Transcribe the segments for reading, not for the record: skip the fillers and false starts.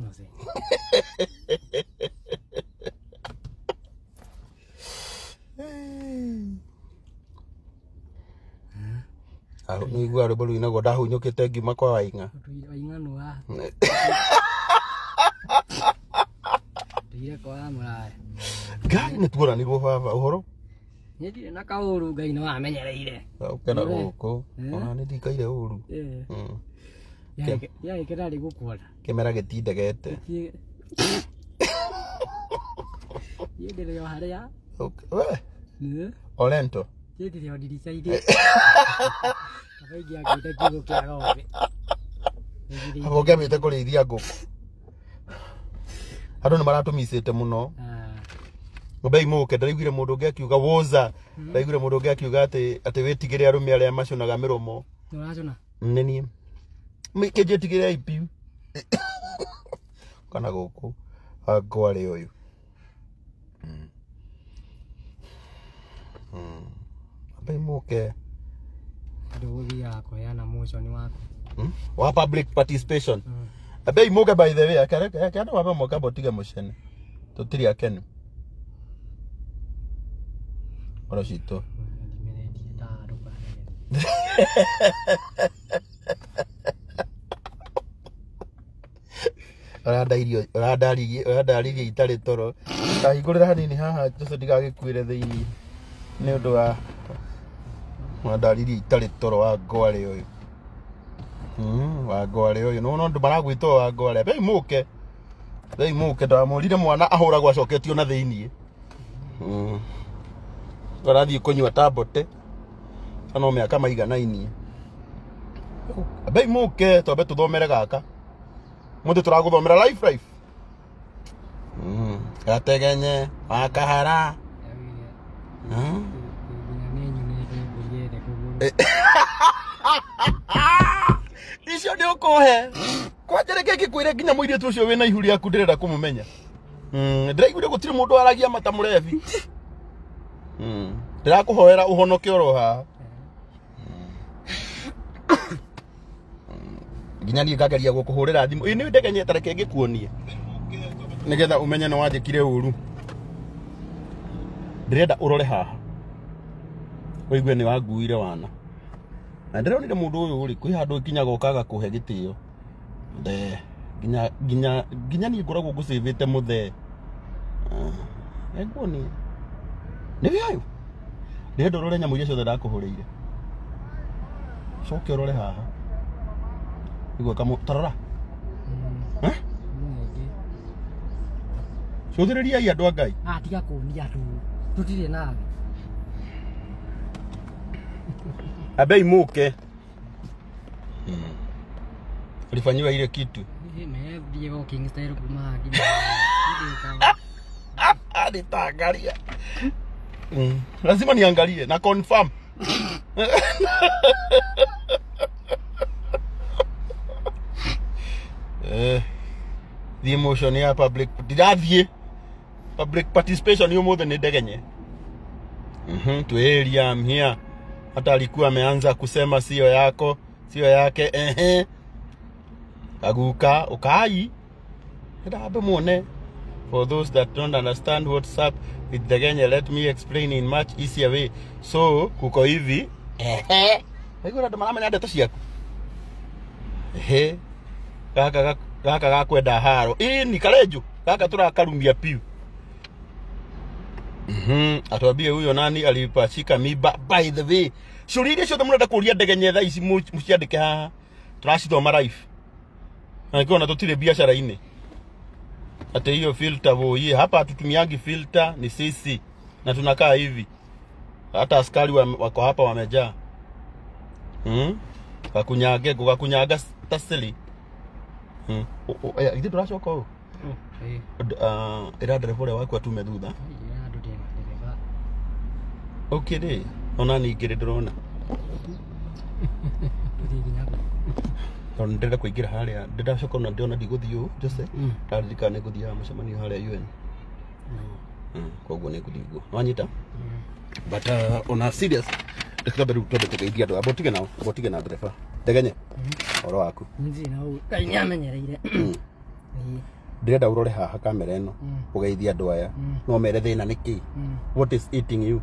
mose. Ni gua ro bolu ina go dahu nyokete ngima kwa wainga. Wainga no wa. Ndire kwa murae. Ngai ni tuora ni go baba uhoro. Ndirire na kauru ngai no amenyereire. Ukena guku. Ona ni ndikaire uru. Ya ikira ri gukwona. Kemera gitindegete. Yendere yo haria. We. Olento. Yendere yo diricaide. Kabaigi akite kigo kia ng'ombe. Abo gemete kurithia nguku. Andu ni maratumisite muno. Ngombe imuke ndaiguire mundu ungi akiuga woza. Ndaiguire mundu ungi akiuga ati witigire arume aria macunaga miromo. Nuracuna? Neni. Mike jetigire ipiu. Kana guku. Agware uyu. Ngombe imuke. Nduguthi yako yana motion wako. Wa public participation. Abe imuke by the way. Kana waba moka botige mushene. Tutiri akenu. Ora shito. Orandaririe itari toro. Kahingurira hanini haha tuso ndigagikuire thiini. Ni undu wa orandaririe itari toro wa ngware uyu. Wa ngware uyu no ndu maragwitwo wa ngware. Be imuke. Be imuke ndamurire mwana ahuragwo acoketio na thiini. Orathie kunywa tabote. Ano miaka maigana ini. Abe imuke tobe tuthomere gaka. Mundu turaguthomera life. Gategenye akahara. Icio ndio kuhe. Kwajereke kikwire nginya muiritu ucio wina ihuri yaku ndirenda kumumenya. Ndiraiguire gutiri mundu aragia mata murevi. Ndirakuhoera uhonoke oro ha. Nginya ni ngageria gukuhurira thimu. Ni ndegenye tareke ngikuonie. Nigetha umenye no wanjikire uru. Ndirenda urore haha. Wigue ni wanguire wana. Na ndironire mundu uyu uri kwi handu kinyaga ukaga kuhe gitio. Nginya ni ngoragwo ngusivite muthe. Eguoni. Ni biayo. Ndirenda urore nyamu iria ciothe ndakuhurire. Coke urore haha. Igwe tarora. Cuthiriria andu a Ngai. Tiga kunia tu. Tutire nawe. Abe imuke. Ulifanyiwa ile kitu. Mimi Diego King style kumagi. Nitaangalia. Lazima niangalie na confirm. The emotion ya public participation yo more than ndegenye. To area I'm here. Hata alikuwa ameanza kusema sio yako, sio yake. Aguka ukai. Ndabe muone. For those that don't understand what's up with the Kenya, let me explain in much easier way. So, kuko hivi. Haiko ndo mama nyanda toshiaku. Kaka gakwenda haro. Ni kareju. Kaka turakarumia piu. Atwambie huyo nani alipachika miba. By the way, shurire cio murenda kuria ndegenye tha ici muciandike haha. Turacithoma live. Nakiona tutire biashara ini. Ate hiyo filter boye hapa hatutumiangi filter ni sisi na tunakaa hivi. Hata askari wako hapa wamejaa. Kakunyaga taseli. Hizi turashoka huko. Ira derevore wako atume thutha. Okay de. Ona ni ngire ndrona. Ndenda kuingira haria ndiracoka na ndiona ndiguthiu Jose ndarika ne guthia mucemanio haria UN koguo ne guthiguo wanyita but on a serious ndikaberu twende tugeithia andu abotige na ndereba ndegenye oro waku nzi na u kainya menyereire Ndirenda urore haha kamera ino ugeithia andu aya no mere thina niki what is eating you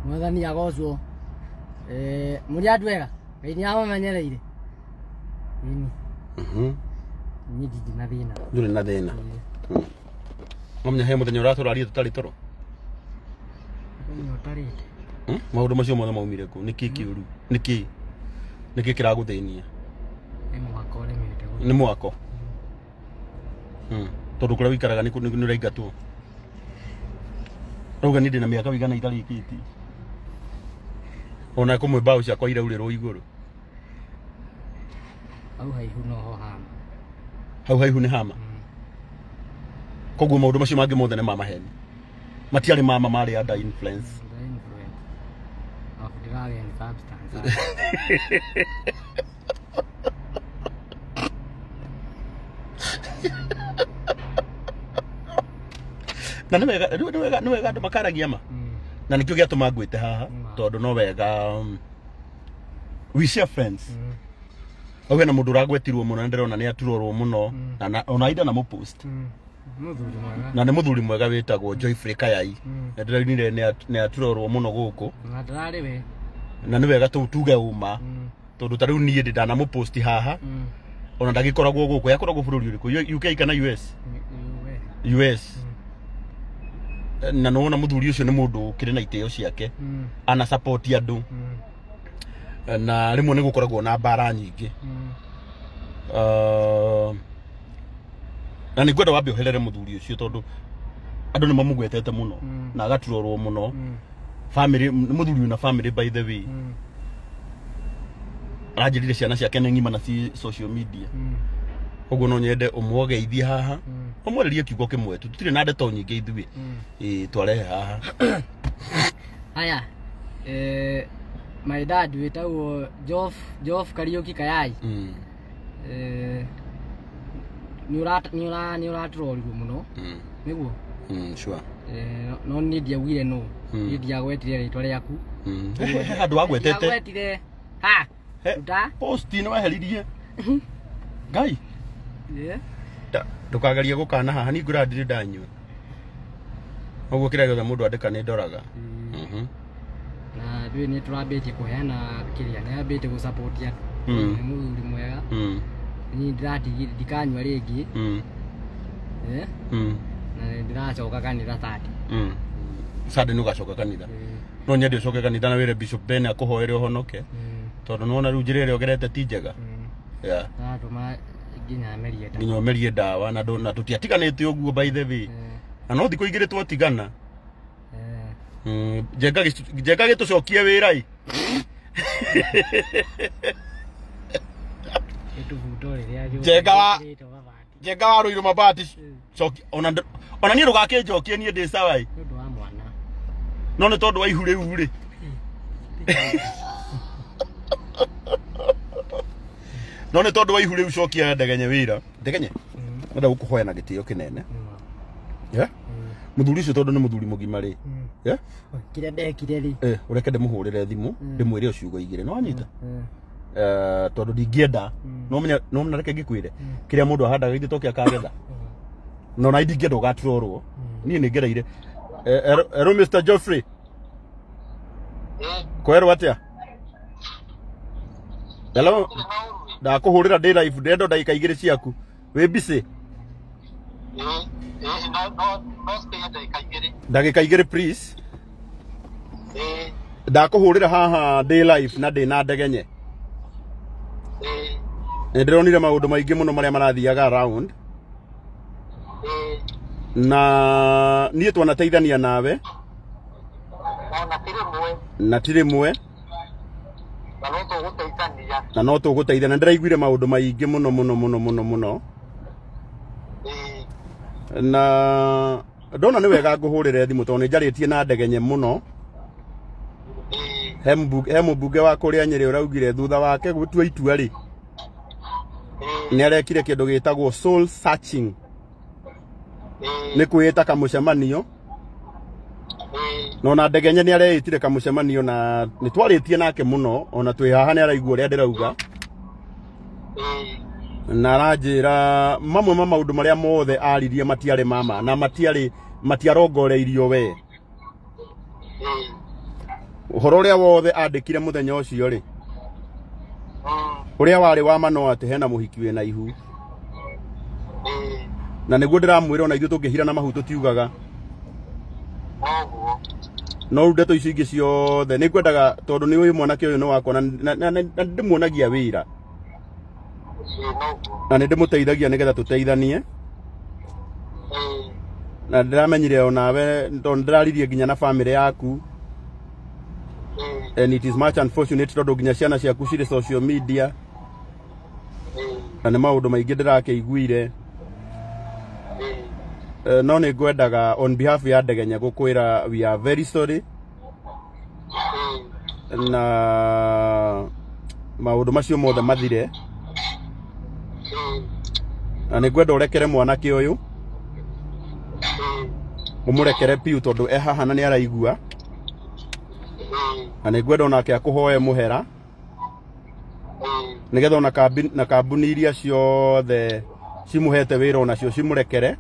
mwathani agocwo muri andu ega ngai ni amamenyereire ni ndiri na thina nduri na thina Mwamenya he muthenya uraturaria tutari toro ni utarite maundu macio mothe maumire ku niki kiuru niki kiraguthinia ni mwako tondu kuria wikaraga ni uraingatwo rauga ni ndina miaka wigana itarikiti ona kumwe mbao ciakwa iraurĩrwo igũrũ hau haihu noho hama hau haihu ni hama koguo maundu macio mangĩ mothe nĩ ma maheni matiarĩ mama marĩ under influence of drug and substance na nĩ wega andũ makaragia ma na nikio giatuma ngwĩte haha tondu no wega we share friends auge na mundu uragwetirwo muno na ndirona ni aturorwo muno na ona ida na mo post muthuri mwega na ni muthuri mwega witagwo Joyfrey Kayai na ndiranire ni aturorwo muno guku na ndarari we na ni wega tuge uma tondu tariu nie ndana mo post haha ona ndagikoragwo guku yakoragwo bururi uriku UK kana US na nona muthuri ucio ni mundu kire na iteo ciake ana support andu na rimwe ni gukoragwo na mbara nyingi na ni ngwenda wambe uherere muthuri ucio tondu andu ni mamugwetete muno na agaturorwo muno family muthuri una family by the way arajirire ciana ciake ni ngima na ci social media koguo no nyende umwogeithie haha umwererie kiugo kimwe tutire na ndeto nyingi ithuĩ twarehe haha haya my dad witagwo Jof Kariuki Kayai ni uraturoriruo muno niguo sure no ni ndiaugire no ni ndiagwetire ritwa riaku andu agwetete ndiagwetire ha ruta post ni weheririe ngai ndukagarie gukana haha ni ngura ndiri ndanyua oguo kira gothe mundu andika ni ndoraga na ndui ni turambĩtie kuheana kiria ni ambĩtie gu support ya muthuri mwega ni ndiratigire ndikanyua ringi na ndiracoka kanitha tati sade nugacoka kanitha no nyende ucoke kanitha na wire Bishop Ben akuhoere uhonoke tondu nona riu njira iria ogerete ti njega na tuma nginya merie dawa na tutiatiganite uguo by the way na no thiko igire twatigana jenga gitucokie wira i jenga wa ruiru mabati coki ona ni rugake njokie ni ndi sawa i ndu wa mwana no ni tondu wa ihu riu ri no ni tondu wa ihu riu cokia ndegenye wira ndegenye nda gukuhoya na gitio kinene muthuri ucio tondu ni muthuri mugima ri kire ndekire ri ureke ndimuhurire thimu ndimwire uciugo igire no anyita tondu ndingienda no menya reke ngikwire kiria mundu ahandaga ithito kia kagetha no na ndingienda ugaturorwo ni ngereire ero Mr Joffrey kwero atia hello ndakuhurira ndi live ndendo ndagika igiri ciaku wi busy ndagika igiri please ndakuhurira haha ndi live na ndi na ndegenye ndironire maundu maingi muno maria marathiaga around na nie twanateithania nawe na tirimwe na no tuguteithia na ndiraiguire maundu maingi muno na ndona ni wega nguhurire thimu tondu njaritie na ndegenye muno he mubunge wa kuria Nyeri uraugire thutha wake gutua itua ri ni arekire kindu gitagwo soul searching ni kwita kamucemanio no na ndegenye ni areitire kamucemanio na ni twaritie nake muno ona twi haha ni araigua uria ndirauga na ranjira mamwe maundu maria mothe aririe matiare mama na matiarongoreirio we uhoro uria wothe andikire muthenya ucio ri uria wari wa mano ati hena muhiki we na ihu na niguo ndiramwira ona ithu tungihira na mahu tutiugaga no ndeto icio ingi ciothe nikwendaga tondu ni uyu mwanake uyu ni wakwa na ndimuonagia wira na ndimuteithagia nigetha tuteithanie na ndiramenyire onawe tondu ndiraririe nginya na family yaku and it is much unfortunate tondu nginya ciana ciaku ciri social media na nĩ maũndũ maingĩ ndĩrakeiguire no nĩ ngwendaga on behalf ya Ndegenya gũkwĩra we are very sorry na maũndũ macio mothe mathire na nĩ ngwenda ũrekere mwanake ũyũ ũmũrekere piu tondu haha na nĩ araigua na nĩ ngwenda onake akũhoe mũhera nigetha ona kambuni iria ciothe cimuhete wĩra onacio cimũrekere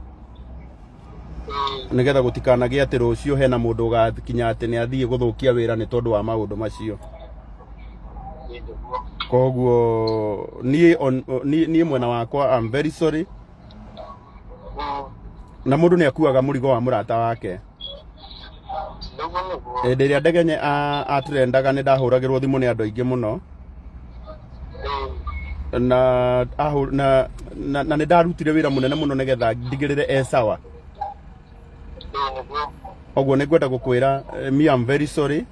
nigetha gũtikanagie atĩ rũciũ hena mũndũ ũgakinya atĩ nĩ athiĩ gũthũkia wĩra nĩ tondũ wa maũndũ macio koguo niĩ mwena wakwa I'm very sorry na mũndũ nĩ akuaga mũrigo wa mũrata wake hĩndĩ ĩrĩa Ndegenya atrendaga nĩ ndahũragĩrwo thimũ nĩ andũ aingĩ mũno na nĩ ndarutire wĩra mũnene mũno nĩgetha ndigĩrĩre sawa oguo nĩ ngwenda gũkwĩra me I'm very sorry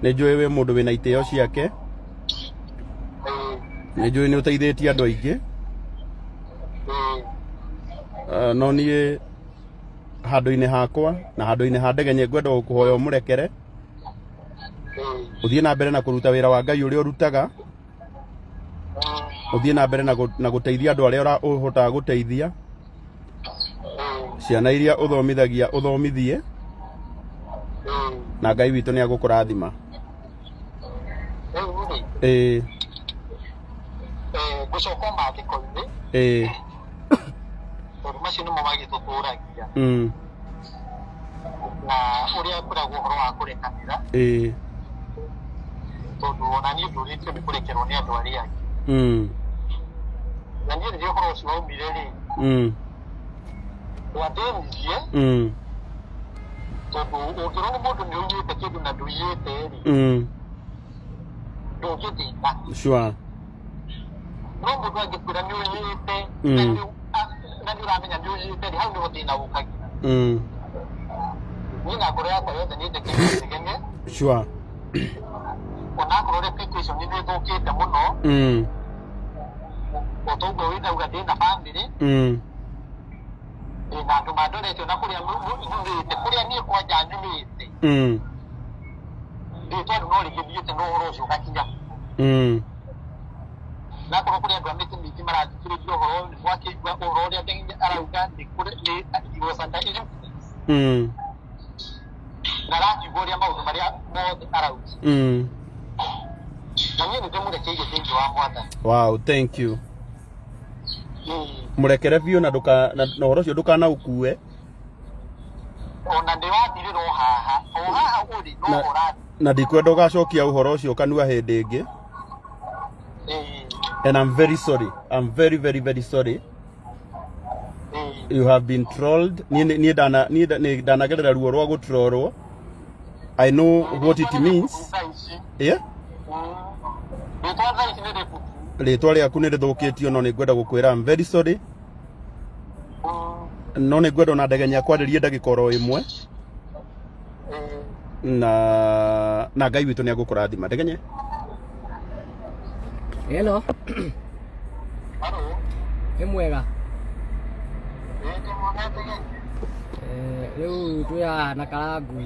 nĩ njũĩ wĩ mũndũ wĩna itĩo ciake nĩ njũĩ nĩ ũteithĩtie andũ aingĩ no niĩ handũ-inĩ hakwa na handũ-inĩ ha Ndegenya ngwenda gũkũhoya ũmũrekere ũthiĩ na mbere na kũruta wĩra wa Ngai ũrĩa ũrutaga ũthiĩ na mbere na gũteithia andũ arĩa ũhotaga gũteithia ciana iria ũthomithagia ũthomithie na Ngai witũ nĩ agũkũrathima gũcoka maandĩko-inĩ tondũ macio nĩmo magĩtũtũragia na ũrĩa kũragwo ũhoro wa kũrekanĩra tondũ ona niĩ ndũrĩtio nĩ kũrekerwo nĩ andũ arĩa angĩ na niĩ rĩrĩa ũhoro ũcio waumire rĩ wathĩnirie tondũ ũngĩrwo nĩ mũndũ nĩ ũiyĩte kĩndũ na ndũiyĩte rĩ ndũngĩthĩna no mũndũ angĩkwĩra nĩ ũiyĩte na nĩ ũramenya nĩ ũiyĩte rĩ hau nĩho thĩna ũkagira niĩ na ngoro yakwa yothe nĩ ndekĩire Ndegenya onakorwo reputation nĩ ĩthũkĩte mũno ũtongo wĩnauga ndĩ na bamĩrĩ na andũ mandorete na kũrĩa nyumĩte kũrĩa niĩ kwanja nyumĩte rĩtwa andũ no rĩgĩthiĩte no ũhoro ũcio ũgakinya na korwo kũrĩ andũ a mĩtĩ mĩingĩ marathikĩrĩria ũhoro nĩ mwakĩigua ũhoro ũrĩa Ndegenya arauga he was under influence na rakiuga ũrĩa maũndũ marĩa mothe arauga na niĩ nĩ ndĩmũrekeire thĩinĩ wa Mwathani. Wow, thank you. Mũrekere biũ na ũhoro ũcio ndũkanaũkue ona ndĩwathirĩrwo haha o haha ũrĩ no ũrathi na ndikwenda ũgacokia ũhoro ũcio ũkanua hĩndĩ ĩngĩ and I'm very sorry. I'm very very very sorry. You have been trolled. Niĩ ndanagerera ruo rwa gũtrorwo. I know what it means. Yeah? Rĩtwa rĩaku nĩ rĩthũkĩtio no nĩ ngwenda gũkwĩra I'm very sorry. No nĩ ngwenda ona Ndegenya kwarĩrie ndagĩka oro ĩmwe na Ngai witũ nĩ agũkũrathima. Ndegenya. Hello. Nĩ mwega. Rĩu twĩ na Karangu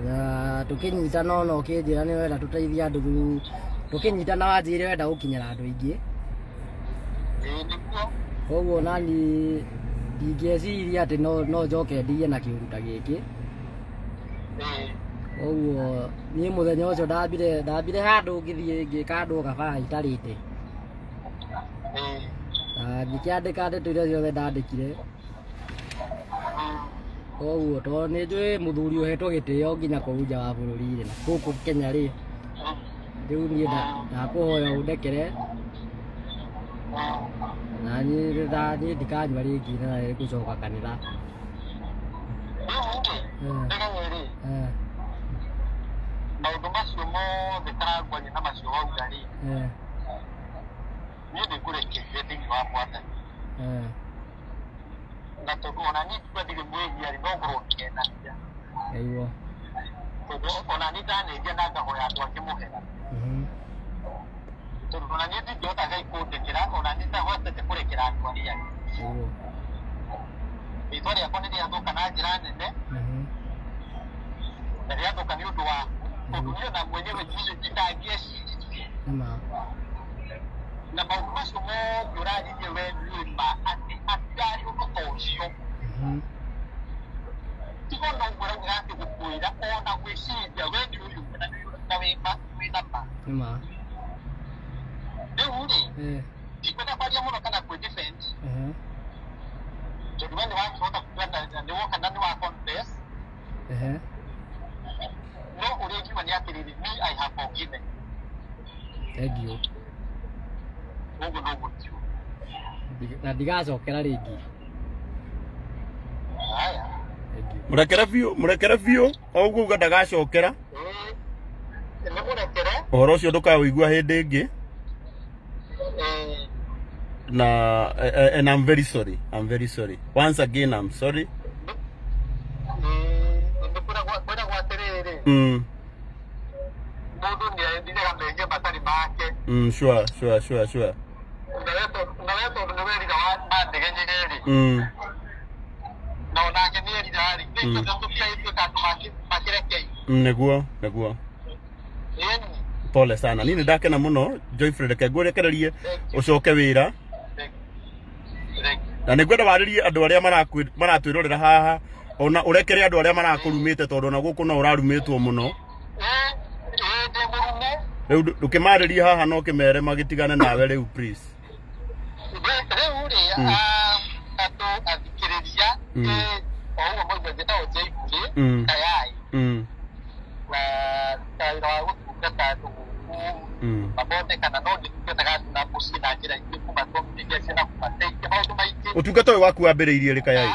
na tũkĩnyitana no ũkĩnjĩra nĩ wenda tũteithie andũ tũkĩnyitana wanjĩre wenda gũkinyĩra andũ aingĩ koguo nani ndingĩeciria atĩ no njoke ndie na kĩũruta gĩkĩ Oguo ni muthenya ucio ndambire handu ngithie ngikandwo gaba itarite. Ngikiandika ndeto iria ciothe ndandikire. Oguo to ni njui muthuri uhetwo gitio nginya kuu nja wa bururi ri na guku Kenya ri. Riu ni ndakuhoya undekere. Na ni ndikanywa ringi na gucoka kanitha. Maundu macio mothe taragwanya na macio wauga ri ni ndikurekeire thiini wa mwathani na tondu ona ni twendire mwĩhia ri no ngorwo ngĩenania Eiguo tondu ona ni ndanendia na ngahoya andũ angĩ mũhera tondu ona ni ndingĩhota Ngai kũndĩkĩra ona ni ndahotete kũrekera andũ arĩa angĩ rĩtwa rĩakwa nĩ rĩathũka na njĩra nene na rĩathũka nĩ ũndũ wa tondu niĩ na mwenyewe ndangĩecirie na maũndũ macio mothe ũraririe we nĩũma atĩ atirarĩ ũndũ ta ũcio tiga ona ũguo rauga atĩ gũkwĩra ona gwĩciria we nĩ ũyũ na wĩna ma rĩu rĩ ndikwenda kwaria mũno kana kwĩ-defend tondu we nĩ wakĩhota kuga na nĩ woka na nĩ wa confess no ũrĩa ingiuga nĩ atĩrĩrĩ me I have forgiven. Thank you. Ũguo no gũtio na ndigacokera ringi. Haya murekere biũ oguo uga ndagacokera nĩ mũrekere ũhoro ũcio ndũkaũigua hĩndĩ ĩngĩ na and I'm very sorry once again I'm sorry. Kwenda gwatiriri mundu ni endire menge matari make sure na tondu ni werira wa ndege nyigeri na onake ni erira ri ndio tukiaitwe kandu makirekei neguo pole sana nini ndakena muno Joyfred kengũrekererie ucoke wira na nĩngwenda warĩrie andũ arĩa maratwĩrorera haha ona urekere andũ arĩa marakũrumĩte tondũ ona gũkũ no ũrarumĩtwo mũno rĩu ndũkĩmarĩrie haha no kĩmere magĩtigane nawe rĩu please rĩu rĩ andũ athikĩrĩria oũguo moiga njĩtagwo Joyfred Kayai na wĩra wa gũtungata andũ gũkũ mabothe kana no ngĩtungataga andũ na mũciĩ na njĩra ingĩ kũmathomithia ciana kũmateithia maũndũ maingĩ ũtungata ũyũ waku wambĩrĩirie rĩ Kayai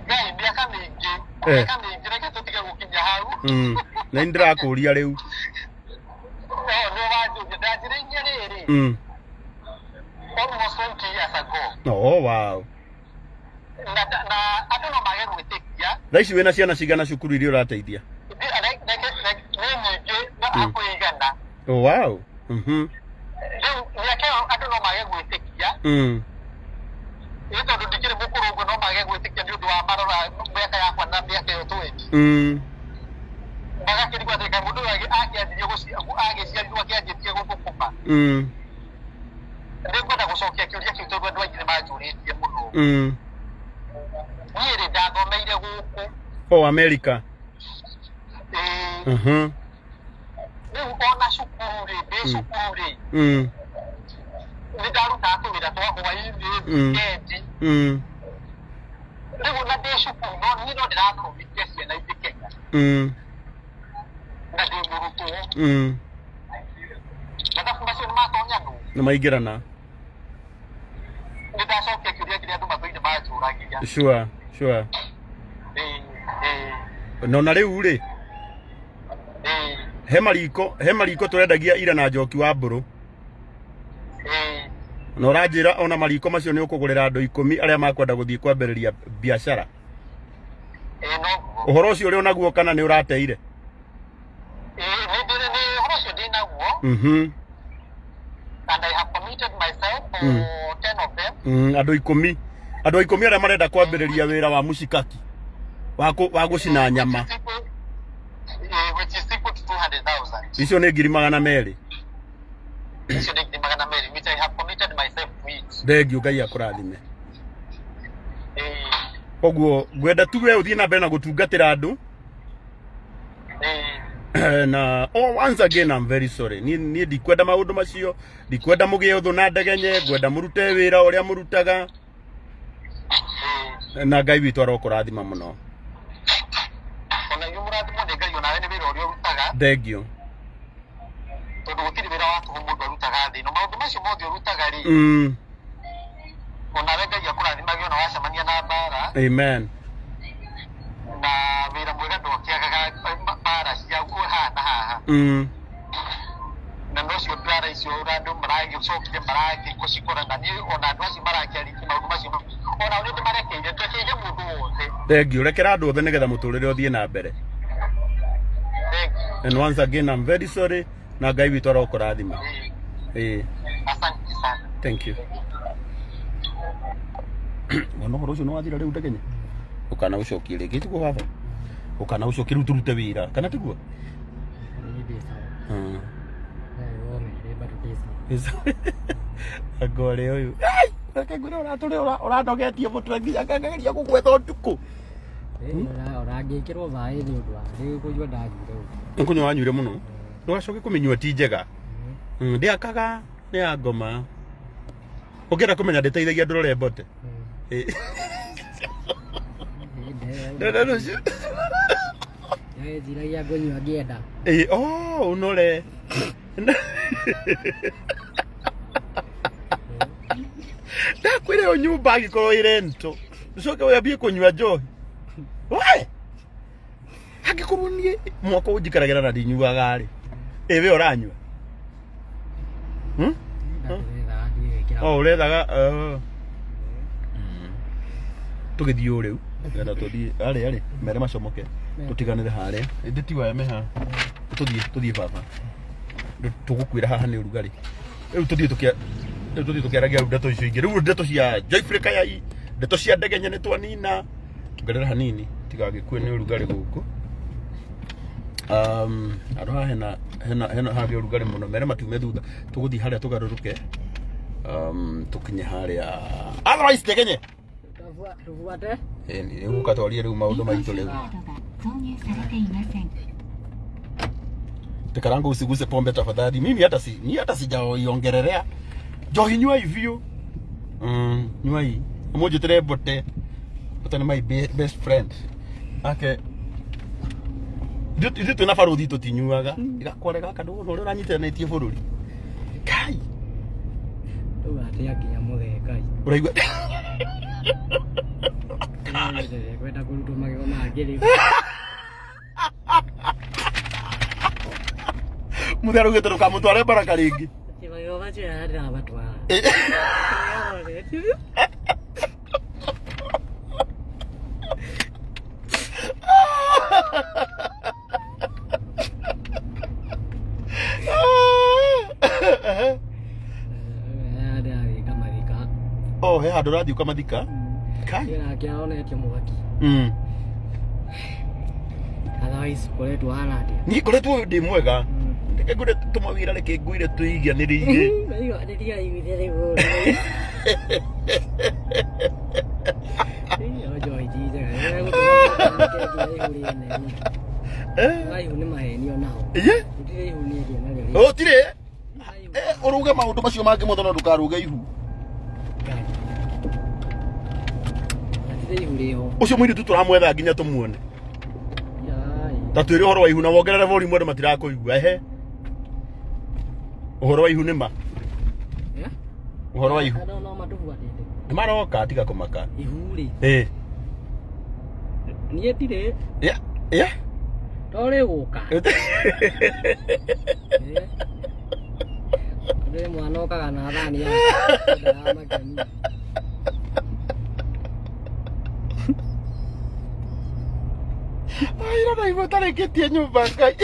Ngai miaka mĩingĩ reke tũtige gũkinya hau na nĩ ndĩrakũria rĩu nĩ wanjũria ndanjĩrĩirie rĩrĩ almost 20 years ago. Oh wow. Na andũ no mage gwĩtĩkia thaa ici wĩna ciana cigana cukuru iria ũrateithia oh wow rĩu nĩake andũ no mage gwĩtĩkia nĩ tondũ ndikĩrĩ mũkũrũ ũguo no mage gwĩtĩkia nĩ ũndũ wa marora mĩaka yakwa na mĩaka ĩyo 20 magakĩrigwo atĩ kaĩ mũndũ ũyũ agĩciarirwo akĩanjĩtie gũthũkũma nĩngwenda gũcokia kĩũria kĩu tondũ andũ aingĩ nĩ manjũrĩtie mũno niĩ rĩ ndathomeire gũkũ America rĩu ona cukuru rĩ ndĩ cukuru rĩ nĩ ndarutaga tũwĩra twa hwainĩ wikendi rĩu na ndĩ cukuru no niĩ no ndĩrathomithia ciana ingĩ Kenya na ndĩ mũrutwo mathabu macio nĩ matonya nũ nĩ maingĩrana nĩ ndacokia kĩũria kĩrĩa andũ matũire manjũragia sure nona rĩu rĩ he mariko tũrendagia ira na Njoki wa Mbũrũ na ũranjĩra ona mariko macio nĩ ũkũgũrĩra andũ 10 arĩa makwenda gũthiĩ kwambĩrĩria biacara ũhoro ũcio ũrĩ onaguo kana nĩ ũrateire ũhoro ũcio ndĩ naguo and I have committed myself for 10 of them andũ 10 arĩa marenda kwambĩrĩria wĩra wa mushikaki wa gũcina nyama which is equal to 200,000 icio nĩ 200,000 icio nĩ 200,000 which I have committed myself to it thengiũ Ngai akũrathime koguo ngwenda tu we ũthiĩ na mbere na gũtungatĩra andũ Na once again I'm very sorry. Ni ndikwenda maundu macio, ndikwenda mugie uthu na ndegenye, ngwenda murute wira uria murutaga. Na Ngai witu arokurathima muno. Ona yumurathimo de Ngai ona we wira uria urutaga. Thank you. Tondu gutiri wira watu mundu arutaga thi no maundu macio mothe urutaga ri. Ona we Ngai akurathimaga ona wacemania na mbara. Amen. Na wira mwega ndokiagaga mbara ciaku hana haha. Na nocio mbara icio urandu maragi ucokire maragi kucikora na ni ona andu acio maragi ariki maundu macio ona uri ndimarekeire twekeire mundu wothe. Thank you. Rekera andu othe nigetha muturire uthie na mbere. And once again I'm very sorry. Na Ngai witu arokurathima. Asante sana. Thank you. Mwana horo ucio no wathira riu ndegenye. Ukana ucokie rĩngĩ tiguo baba, ukana ucokie rĩu turute wĩra kana tiguo agore ũyũ reke ngwĩre ũrandogetie mũtwe nginya ngang'eria gũgwetha ũtukũ ũrangĩkĩrwo thaĩ nĩ ũndũ wa rĩu kũnyua ndanyuire nĩkũnyua wanyuire mũno ndũgacoke kũmĩnyua ti njega ndĩakaga nĩ ya ngoma ũngĩenda kũmenya ndĩteithagia ndũrore mbote no. Njiragia ngũnyua ngĩenda. Unore. Ndakwĩre o nyũmba angĩkorwo ĩ rento. Ũcoke wambie kũnyua njohi. We! Angĩkorwo niĩ mwaka ũnjikaragĩra na ndinyuaga rĩ. We ũranyua? Ũrethaga tũgĩthiĩ o rĩu. Ngenda tũthiĩ arĩ mere macomoke tutiganire haria indi ti wa meha tuthie baba tugukwira haha ni urugari riu tuthie tukiaragia ndeto icio ingi riu ndeto cia Joyfrika yai ndeto cia ndegenye ni twanina tugerera hanini tigagikue ni urugari guku andu haha hena haria urugari muno mere matume thutha tuguthie haria tugaruruke tukinye haria otherwise ndegenye tufuate ni gukatwaria riu maundu maitu riu tekarangu usiguse pombe tafadhali mimi hata sijaiongererea njohi nyua hivyo nyua hii mmoja tere bote ni my best friend ake Itu tuna faruthi tutinyuaga igakorega kandu no uranyitithanitie bururi kai ugatia kinya mutheka uraigua kwenda kuruta magego mangĩ mutheru gĩtũrũka mũtware baraka rĩngĩ magego macio yarĩ batwara oh he handũ ũrathiĩ ũkamathika kai kĩonetio mũgaki otherwise koretwo hana atĩa ni koretwo ndĩ mwega reke ngwĩre tũmawĩra reke ngwĩre tũiganĩrĩire nĩiga igithia rĩu Joy njega ihu nĩ maheni onao gũtirĩ ihu niĩ ndionagĩria ũtirĩ ũruge maũndũ macio mangĩ mothe no ndũkaruge ihu ucio mũirĩtu tũramwetha nginya tũmuone ta twĩre ũhoro wa ihu na wongerere volume andũ matirakũigua ehe ũhoro wa ihu nĩ ma ũhoro wa ihu nĩ maroka tiga kũmaka ihu rĩ niĩ ndirĩ torĩ gũka ndĩ mwana okaga na thani ya makeni ai na ibo tarĩkĩtie nyũmba Ngai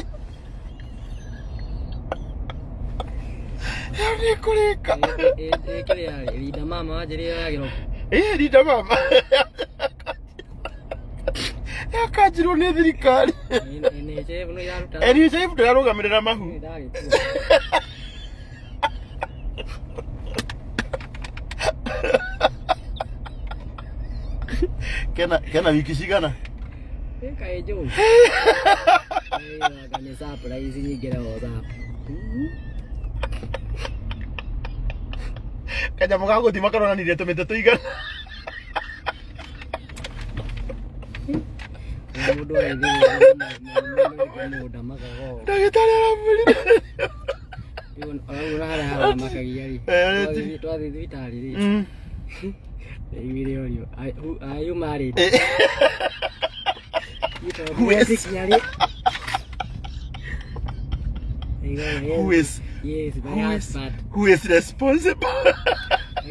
nĩ kũrĩka kĩrĩa Linda mama wanjĩrĩire yagĩrwo Linda mama yakanjirwo nĩ thirikari NHIF ndĩrarũgamĩrĩra mahu kena wiki cigana kaĩ njũĩ Kani surprise nyingine WhatsApp. Kanya muga guthi makarona nire tumite tuigana. Mundu wa hivi muda makago. Ndagitari aramuri. Urara makagia ri. Twathi thibitari ri. Video yo. Are you married? Who is responsible?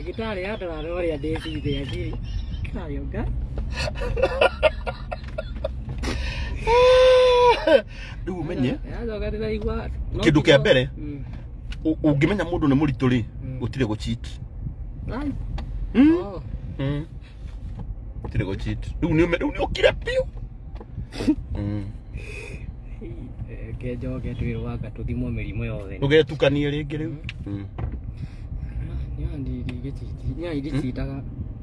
Gitari hata na roho ya desi de akili. Kayo ga. Riu menye. Yazoga ndira igwa. Kindu kia mbere. Ungimenya mundu ni muritu ri, utire go cheat. Ai. Oh. Utire go cheat. Riu ni ukire piu. Kejoge twirwaga tuthimo mirimo yothe. Ugetukanie ringi riu.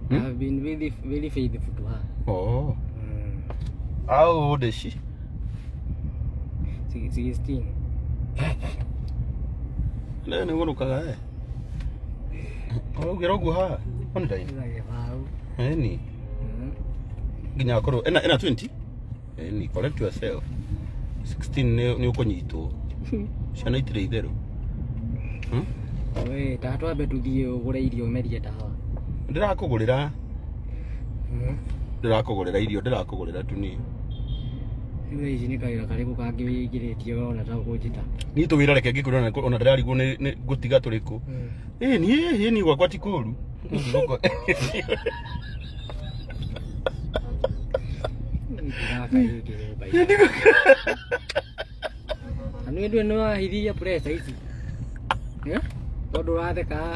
I've been very faithful to her. Oh. How old is she? 16. Leo ni wono kaga Ugero guha. Oni dai. Eni. Ginya koro ena 20. Eni correct yourself. 16 ni ukonyitwo. Ciana itire itheru. We tatwa betuthie ugure irio merie tawa. Ndirakugurira. Ndirakugurira irio ndirakugurira tuni. Iwe ici ni kaira karibu kangi wigiritie wona ta kunjita. Ni tu wira reke ngikuru ona ndirarigwo ni gutiga turiku. Ni gwakwa ti kuru. Anu ndu no ahiria pressure ici. Tondu ratheka.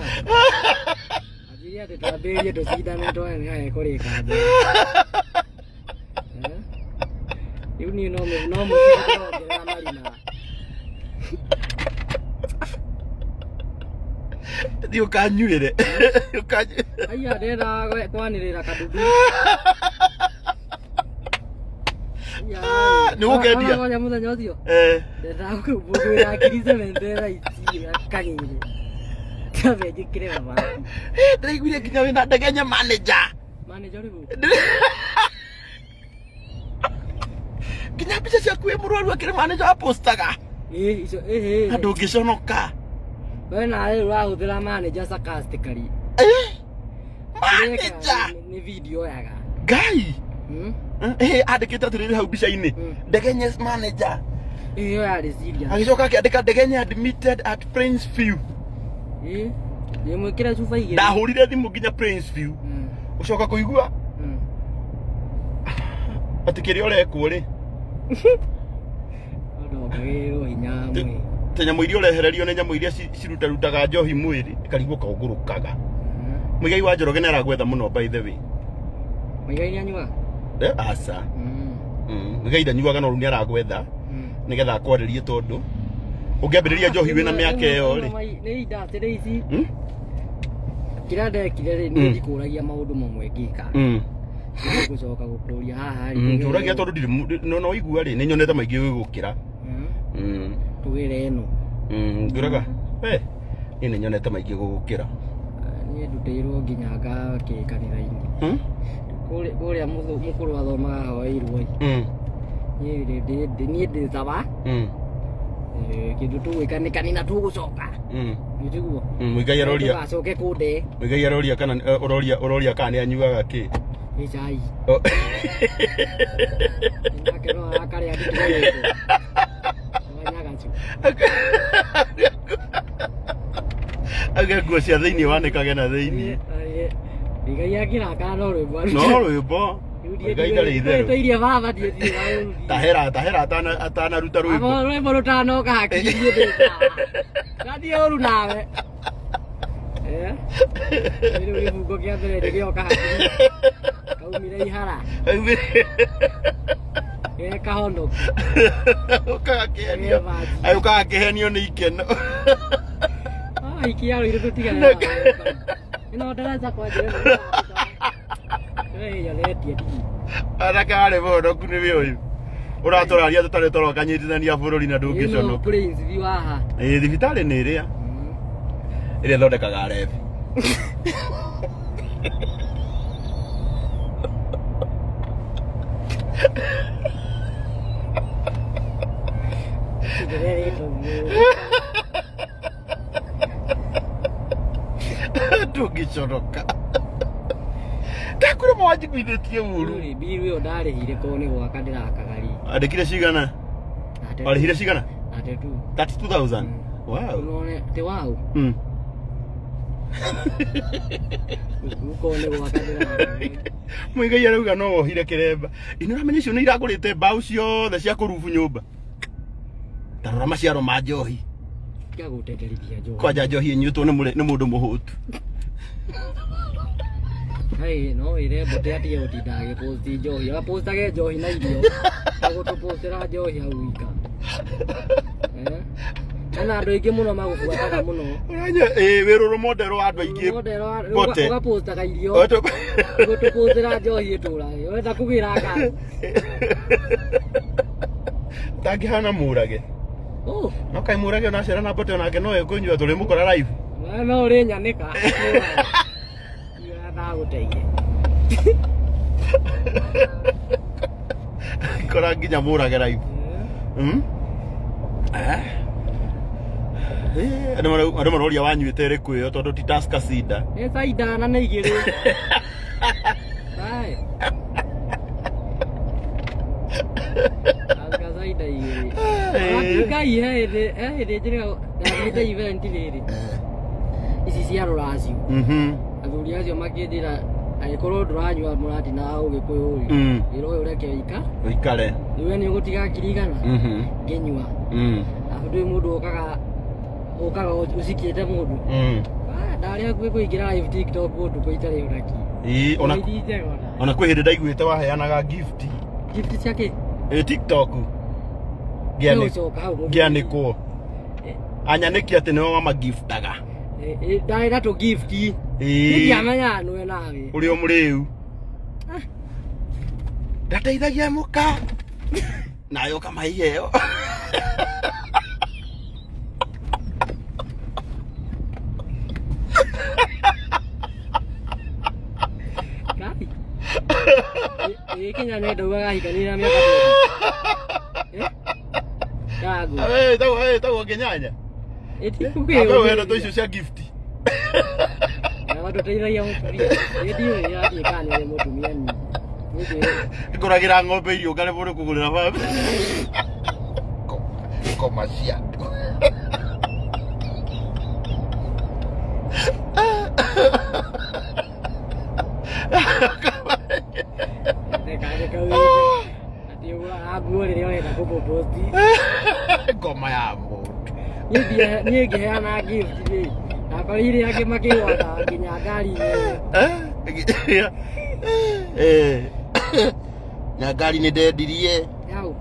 Ajiria te twambirie tucindane twane hae kurika ndu. Riu ni no mucindira marina. Dio kanyuire. Aya ndera kwanirira kadudu. Ni ugendia. Ngoja muthenya ucio. Ndera kubugura kirize mendera ici akanyire. Tabe jikire baba. Ndiraiguire nginya wina ndegenya manager. Manager ribu. Kinya mbica ciaku wi murwaru akire manager apostaga. Icio Andu ngiconoka. We nawe urahuthira manager sarcastically. Manager ni video yaga. Guy. Andikite atiriri hau mbica-ini. Ndegenye manager. Iyo yari serious. Agicoka akiandika Ndegenye admitted at Princeview. Ni mwikira cuba igiri. Ndahurire thimu nginya Princeview. Ucoka kuigua? Atikiri urekwo ri. Ndogagirwo hinya mwe. Te nyamu iria urehererio ni nyamu iria cirutaga njohi mwiri ikarigwo kaungurukaga. Muigai wa Njoroge naragwetha muno by the way. Muigai anyua? Asa. Muigai ndanyuaga no ru ni aragwetha. Nigetha akwaririe tondu ungiambiriria njohi wina miaka iyo ri. Ni ndatire ici. Kira ndekire ri ni ndikuragia maundu mamwe ngika. Gucoka gukuria haha ri. Nduragia tondu ndiri no igua ri ni nyonete maingi gukira. Tugire eno. Nduraga. Ni nyonete maingi gukira. Ni ndutirwo nginya kanitha-ini. Kuria mukuru athomaga hoeirwo ni ndi taba kindu tugwikanikani na tugucoka niguo Muigai aroria tugacoke kunde Muigai aroria kana uroria kana ni anyuaga ki icai nake no akaria ndikire wanyaga Agakua cia thiini wanikage na thiini Muigai akira kana rwimbo no rwimbo Muigai ndari itheru teirie baba ndie tahera atana ruta rwimbo abo rwimbo rutanoka hakirie ndika kadi oru nawe Riu gifungo kia mbere ndigioka hakirie kaumire ihara kahonoku ukaga kihenio ni ikeno ikiaro ire tutigana ino ndaraza kwa njira yo letie ara kare bono kuni we uyu Uratoraria tutari torokanyitithania bururi na ndungicono. Prince view haha. Thibitari ni iria. Iria thondekaga rebi. Ndungiconoka. Ndakure mwaji gwithitie uru. Biru yo ndarihire ko ni gwaka ndirakagari. Andikire cigana? Arihire cigana? 32,000. Wow. None te wow. Uko ni gwaka ndirakagari. Muigai arauga no wohire kiremba. Ino ramenye icio ni iragurite mbao ciothe cia kurubu nyumba. Tarora maciaro ma njohi. Kia guteterithia njohi. Kwanja njohi nyutwo ni mundu muhutu. Hai no ire bote ati utindage post njohi. Wa postage njohi na irio. Ago to postera njohi hau ika. Ana andu aingi muno magubuataga muno. Uranya wiruru modero wa andu aingi. Bote. Uga postaga irio. Ago to postera njohi itura. Wenda kugira aka. Tangihana murage. Oh. No kai murage ona cera na bote onake no ekunyua turi mukora live. No uri nyanika. Ndaguteithia. Kora nginya murage live. Andu maroria wanyuite riku iyo tondu ti Tusker Cider. Ni cider na ni igiri. Hai. Tusker Cider igiri. Ngai he njira ndagite event riri. Ici cia ruracio. Athuri acio makindira agĩkorwo ndũranyua mũrati na ũgĩkũyũ rĩ wĩra ũyũ reke ũikare iwe nĩ ũgũtiga ngirigana ngĩnyua afu ndũĩ mũndũ ũkaga ũcikĩte mũndũ ndarĩ hakuhĩ kũingĩra live TikTok ũtukũ itarĩ ũraki ona kwĩ hĩndĩ ndaiguĩte waheanaga gift cia kĩ TikTok ngĩanĩkwo anyanĩki atĩ nĩwe wamagiftaga ndarĩ na tũ gift ndiamenya nũwe nawe ũrĩ o mũrĩu ndateithagia mũka nayo kama iheo Kenya nenda ugaga hikanira miaka Dago. Tago kenyanya. Eti kuke. Ako wenda to icio cia gift. Na watu teithagia mutumia. Edi yo ya kikane le mutumia ni. Nguragira ng'ombe irio ngare bore kugurira baba. Koma cia. Ngoma ya mũndũ niĩ ngĩheana gift rĩ nakorire angĩ makĩgwata nginya ngari-inĩ na ngari nĩ ndendirie yau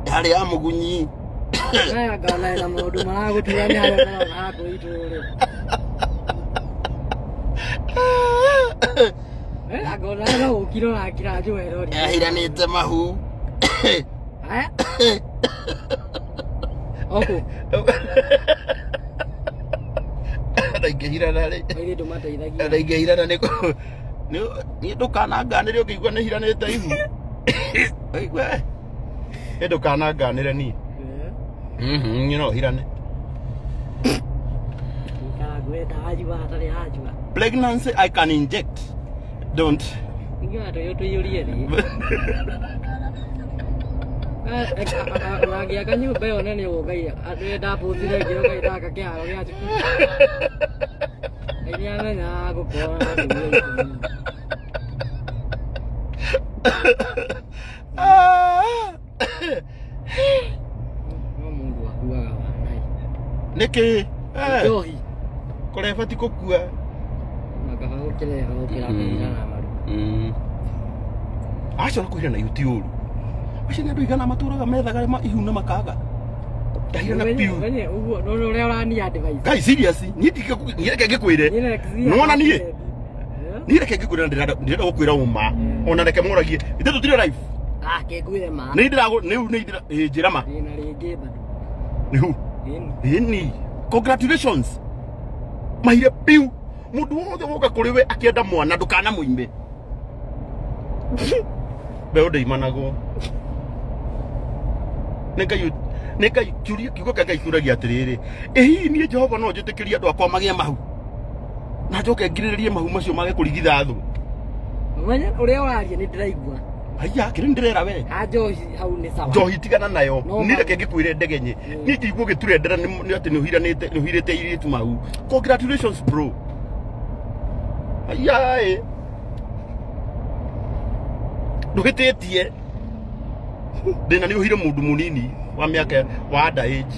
yarĩ ya mũgunyi aya ngana na maũndũ maragũtuania harĩa ũtarona hakũ itũrĩ ngona no ũkirora kĩranjũero yahiranĩte mahu Oku. Ndaingĩhirana rĩ. Maithe ndũmateithagia. Ndaingĩhirana nĩ ndũkananganĩre ũkĩigua nĩ hiranĩte ihu. Aigua. Nĩ ndũkananganĩre niĩ. Niĩ no hirane. Ngagweta ajua hatarĩ ajua. Pregnancy I can inject. Don't. Ingia ndio tuyurie ni. Nagia kanyu beo nene ugai adu da putire gyo kai da ka kya ro ya chiku ai ya na go ko no mundu akuaga wanai niki johi kore fati kokua makaba ukire ro kira na maru acha no kuhira na YouTube Acha nĩ andũ igana matũraga methaga ihu na makaga. Ndahira na piu. Wenye uguo no ule urani advice. Guys serious ni reke ngĩkwĩre. Nĩwona niĩ. Ni reke ngĩkwĩra ndĩrenda gũkwĩra uma. Ona reke mũragie. Ithe tũtirĩ live. ke kwire ma Nĩ ndĩrago nĩ njĩra ma. ina rĩngĩ bado Nĩhu. Ini. Congratulations. Mahire piu. Mundu wothe woka kuri we akienda mwana ndukana muime. Be ndeimanago. Nĩngai kiuria kiugo kanga ikuragia atiriri. Hihi nie Jehova no njĩtĩkĩrie andũ akwa magĩe mahu. Na njoke ngirĩrĩrie mahu macio mage kũrigitha thũ. Manya ũrĩa ũraria nĩ ndĩraigua. Haya kĩrĩ ndĩrera we. Njohi hau nĩ sawa. Njohi tigana nayo. Nĩ reke ngĩkwĩre ndegenye. Niĩ kĩiguo gĩturendera nĩ atĩ nĩ ũhirĩte iritu mahu. Congratulations bro. Haya ndũhĩtĩtie. Ndĩna nĩ ũhire mũndũ mũnini wa mĩaka wa underage.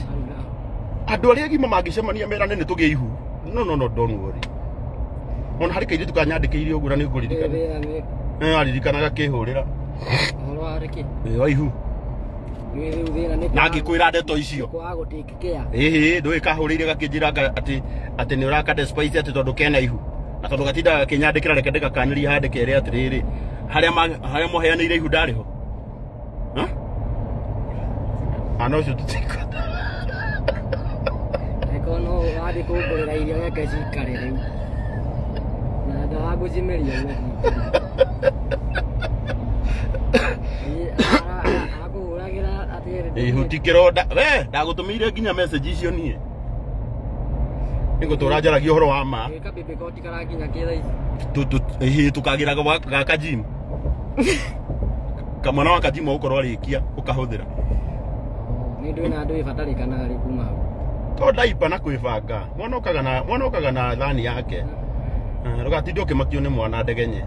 Andũ arĩa agima mangĩcemania merane nĩ tũgĩe ihu. No don't worry. Ona harĩ kairĩtu kanyandĩkĩire ũguo na nĩ ngũririkana. Aririkanaga kĩhũrĩra. Ũhoro wa rĩkĩ? Wa ihu. Nĩ Na ngĩkwĩra ndeto icio. Kwa gũtĩkĩkĩa. Ndũĩ kahũrĩire gakĩnjĩra atĩ nĩ ũrakande spice atĩ tondũ kena ihu. Na tondũ gatinda gakĩnyandĩkĩra reke ndĩgakanĩria handĩke ĩrĩa atĩrĩrĩ. Harĩa mũheanĩire ihu ndarĩ ho. Ano cio tũtikũta. No wathi kũngũrĩra irio reke cikare rĩu. Na ndagũcimeria ũguo. Akũhũragĩra atĩrĩ. Ihuti kĩronda. We ndagũtũmĩire nginya message icio niĩ. Nĩngũtũra njaragia ũhoro wa ma. Ka bebe koti karakinya kĩra ici. Tukagĩra gaka gym. Kamwana wa kajima ũkorwo arĩkia ũkahũthĩra. Nĩ ndĩ na andũ ibatarĩkanaga rĩ kuma hau. To daipa na kwĩbanga. Mwana okaga na thani yake. Rũgatinde ũkĩmakio nĩ mwana ndegenye.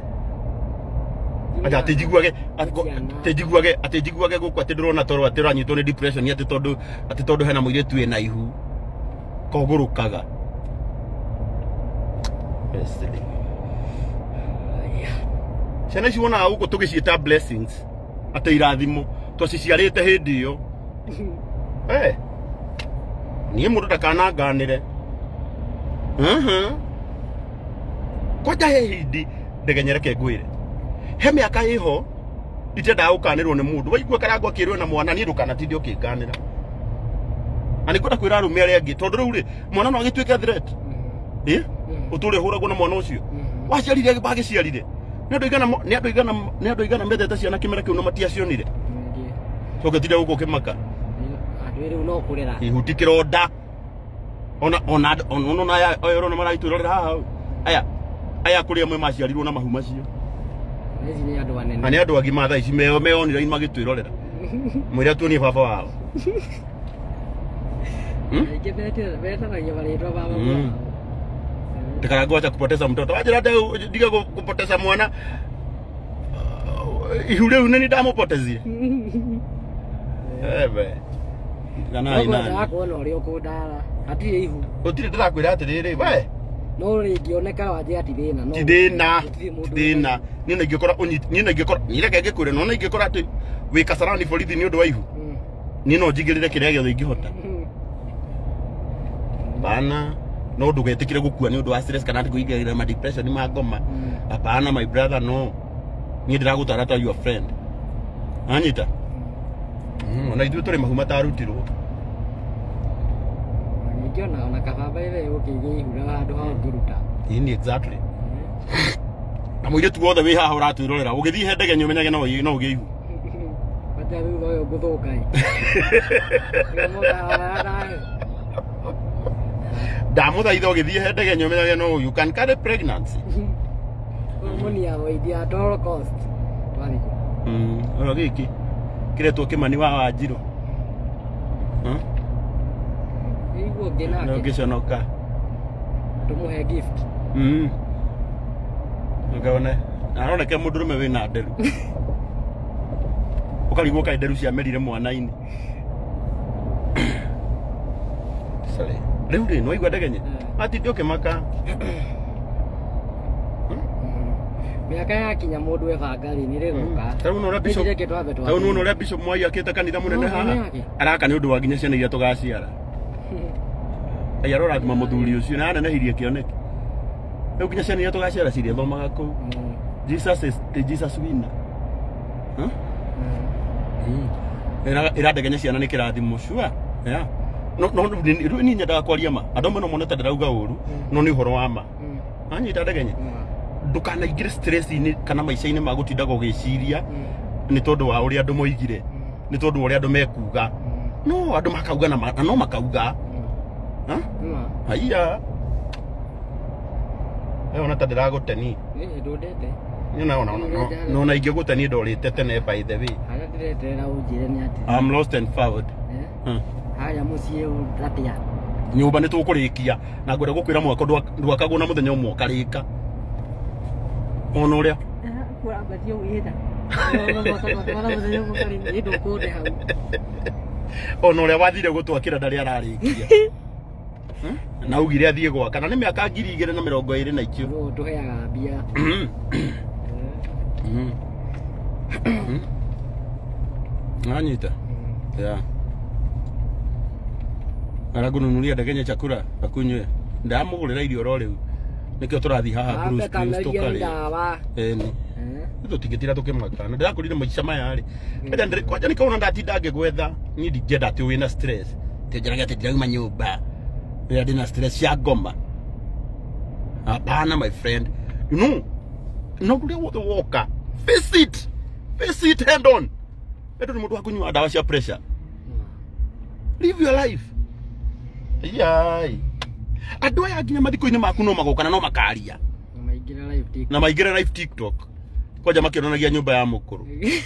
Aja atĩjiguage gũkũ atĩ ndĩrona toro atĩ ũranyitwo nĩ depression atĩ tondũ hena mũirĩtu wĩna ihu. Kogũrũkaga. Ciana ici wonaga gũkũ tũgĩciĩta blessings. Atĩ irathimo. Twaciciarĩte hĩndĩ ĩyo. Niĩ mũndũ ndakananganĩre. Kwanja he hindi ndegenyere ngwĩre. He mĩaka ĩho itendaga gũkanĩrwo nĩ mũndũ. Waigua karangwa kĩrwo na mwana niĩ ndũkanatinde ũkĩnganĩra. Na nĩ kwenda kwĩra arũme arĩa angĩ tondũ rĩu rĩ mwana no agĩtuĩke threat. Ũtũre hũragwo na mwana ũcio. Waciarire bagĩciarire. Nĩ andũ igana methete ciana kĩmera kĩu na matiacionire. Tũgĩtinde gũkũ ũkĩmaka. Rĩu no kũrera. Ihuti kĩronda. Ona aya maraitũrorera haha. Aya kũrĩa mwe maciarirwo na mahu macio. Ezi nĩ andũ anene. Na nĩ andũ agima thaa ici meonire magĩtwĩrorera. Mwĩre tuonie baba wao. Ingĩ betanagia marĩtwa baba wao. Takarangoja kupoteza mtoto. Waje hata ndiga kupoteza mwana. Ihu rĩu nĩ ndamũpotezie. Kana ina. Ndakuona ũrĩa ũkũndara. Hatirĩ ihu. Gũtirĩ ndĩrakwĩra atĩrĩrĩ we. No rĩngĩoneka waje ati thĩna no. Ti thĩna. Niĩ na reke ngĩkwĩre no ingĩkora atĩ wĩ Kasarani borithi nĩ ũndũ wa ihu. Niĩ no njigĩrĩre kĩrĩa gĩothe ingĩhota. Bana no ndũgetĩkire gũkua nĩ ũndũ wa stress kana kũigĩrĩra ma depression ma ngoma. Hapana my brother no. Niĩ ndĩragũtara ta your friend. Anyita. Ona ithuĩ tũrĩ mahu matarutirwo. Ona kababa ile ũkĩigĩ ihura handũ ha ngũruta. Exactly. Na mũirĩtu wothe wĩ haha ũratwĩrorera ũgĩthiĩ he ndege nyũmenyage no ũgĩe ihu. Bata thutha ũyũ ngũthũka. Ndamũthaitha ũgĩthiĩ he ndege nyũmenyage no you can carry pregnancy. Munia waidia at all cost. Twaniko. Ona gĩkĩ kĩretwo Kĩmani wa Wanjirũ. Igwo ngĩnake. No ngĩconoka. Tũmũhe gift. Ngone. Aroneke mũndũrũme wĩna nderu. Ũkarigwo kaĩ nderu cia merire mwana-inĩ. Sorry. Rĩu rĩ no igwa ndegenye. Atinde ũkĩmaka. Mĩaka yakinya mũndũ ebanga rĩ nĩ rĩgũka. Tarĩu no Bishop. Tarĩu no ũrĩa Bishop Mwai akĩte kanitha mũnene haha. Araka nĩ ũndũ wa nginya ciana iria tũgaciara. Aya rora kuma mũthuri ũcio na anenehirie kĩoneki. Rĩu nginya ciana iria tũgaciara cirĩ thomaga kũu. Jesus is the Jesus winner. Ira ndegenya ciana nĩ kĩrathimo sure yeah no ni nyendaga kwaria ma andũ amwe no monete ndarauga ũru no nĩ ũhoro wa ma anyita ndegenya ndũkanaingĩre stress-inĩ kana maica-inĩ ma gũtindaga ũgĩciria nĩ tondũ wa ũrĩa andũ moigire nĩ tondũ ũrĩa andũ mekuga no andũ makauga na no makauga haiya ona ta ndĩragũteni ndũndete no ingĩgũteni ndorĩte tene by the way ara ndiretera ũnjire nĩ atĩ I'm lost and found haya mũciĩ ũratia nyũmba nĩ tũkũrĩkia na ngwenda gũkwĩra mwako ndwakagwo na mũthenya ũmwe ũkarĩka ona ũrĩa kũrambatia wĩra ona ũrĩa wathire gũtwakĩra ndarĩ ararĩkia na ugire athiĩ gwaka na nĩ mĩaka 2020 na ikio no tũheaga mbia anyita yeah aragununuria ndegenya chakula akunywe ndamũgũrĩra irio ro rĩu nĩkĩo tũrathiĩ haha Bruce Chris tũkarĩ ni tũtingĩtira tũkĩmaka na ndĩrakũrire maica maya rĩ kwanja nĩkaona ndatinda ngĩgwetha niĩ ndingĩenda atĩ wĩna stress tĩnjaragia atĩ ndĩrauma nyũmba rĩrĩa ndĩna stress ya ngoma hapana my friend you know no rĩrĩa wothe woka face it head on nĩ mũndũ wa kũnyua ndawa cia pressure live your life yai andũ aya nginya mathiko-inĩ maku no magoka na no makaria na maingĩra live TikTok kwanja makĩonanagia nyũmba ya mũkũrũ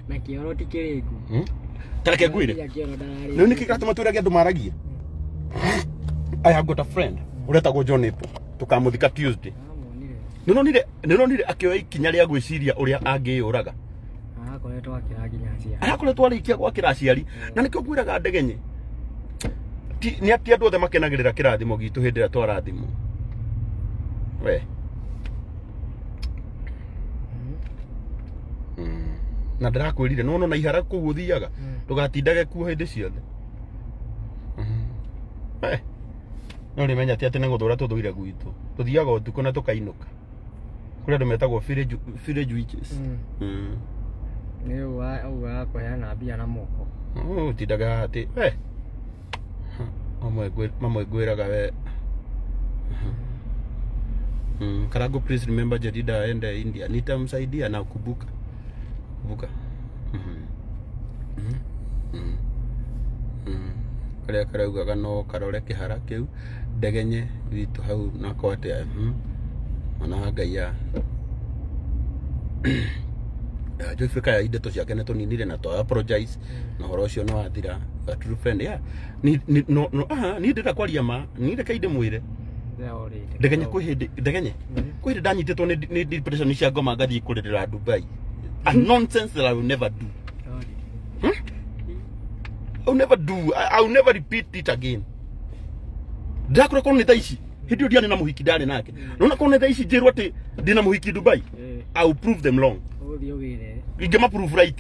na kĩoro ti kĩrĩku tareke ngwĩre rĩu nĩkĩ gĩgatũma twĩrage andũ maragia I have got a friend ũretagwo John Apple tũkamũthika Tuesday nĩronire akĩoya ikinya rĩa gwĩciria ũrĩa angĩyũraga arakoretwo arĩkia gwakĩra aciari na nĩkĩo ngwĩraga ndegenye nĩ atĩ andũ othe makenagĩrĩra kĩrathimo gitũ hĩndĩ ĩrĩa twarathimwo we na ndĩrakwĩrire no na ihara kũu ũthiaga ndũgatindage kuo hĩndĩ ciothe no nĩmenya atĩ nĩ gũthũra tũthũire gwitũ tũthiaga ũtukũ na tũkainũka kũrĩa andũ metagwo village witches nĩ uga kũheana mbia na moko tindaga atĩ we mamwe ngwĩraga we Karago, please remember Jadida aende India nitamsaidia na kubuka karĩa karaugaga no karore kĩhara kĩu ndegenye witũ hau nako atĩa ona Ngai ya Joyfrika ya ide ciake nĩ tũninire na twa apologize na horo ũcio no wathira a true friend yeah ni ndĩra kwaria ma ni reke inde mwĩre ndegenye ndegenye kwĩ ndanyitĩtwo nĩ depression cia ngoma ngathii kũrĩrĩra Dubai a nonsense that I will never do I will never repeat it again ndakora ko nĩ thaici hĩndĩ ũrĩa na mũhiki ndarĩ nake nona ko nĩ thaici njĩrwo atĩ ndĩna mũhiki Dubai I will prove them wrong ingĩma prove right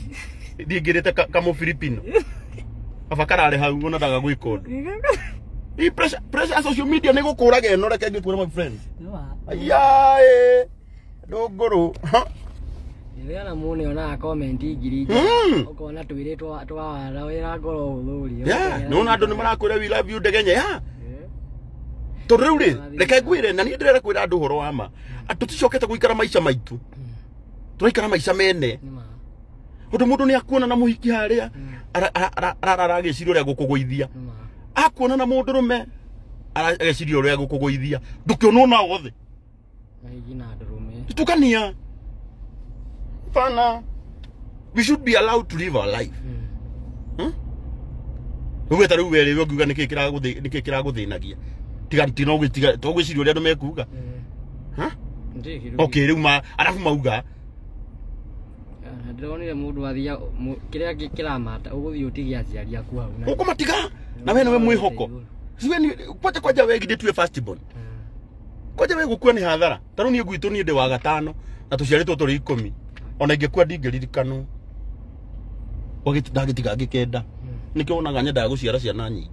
ndingĩrĩte kamo Filipino abakarare hau ona ndaga gwĩka ũndũ pressure social media nĩ gũkũraga ĩno reke ngĩkwĩra my friends ayae ndũngũrũ rĩrĩa na mũne ona comment ngiri ukona twĩrĩtwo twawara wĩra ngoro ũthũri nona andũ nĩ marakwĩra we love you ndegenye ya tondũ rĩu rĩ reke ngwĩre na niĩ ndĩrenda kwĩra andũ ũhoro wa ma tũticokete gũikara maica maitũ tũraikara maica mene ũndũ mũndũ nĩ akuona na mũhiki harĩa aragĩciria ũrĩa gũkũgũithia akuona na mũndũrũme aragĩciria ũrĩa gũkũgũithia ndũkĩona ona wothe tukania pana we should be allowed to live our life ũgweta rĩu werĩ ũngiuga nĩkĩ kĩragũthĩnagia tiga no gwĩtiga tũgwĩciria ũrĩa andũ mekuga okay rĩu arabu mauga ndĩronire mũndũ athia kĩrĩa kĩramata ũgũthiĩ ũtige aciari aku hau ũkũmatiga na we nĩwe mwĩhoko kwanja wegithie tuwe first born kwanja we gũkua nĩ hathara tarũ niĩ gwitũ niĩ ndĩ wa gatano na tũciarĩtwo tũrĩ 10 ona ingĩkua ndingĩririkanwo ndagĩtiga ngĩkenda nĩkĩo wonaga nyendaga gũciara ciana nyingĩ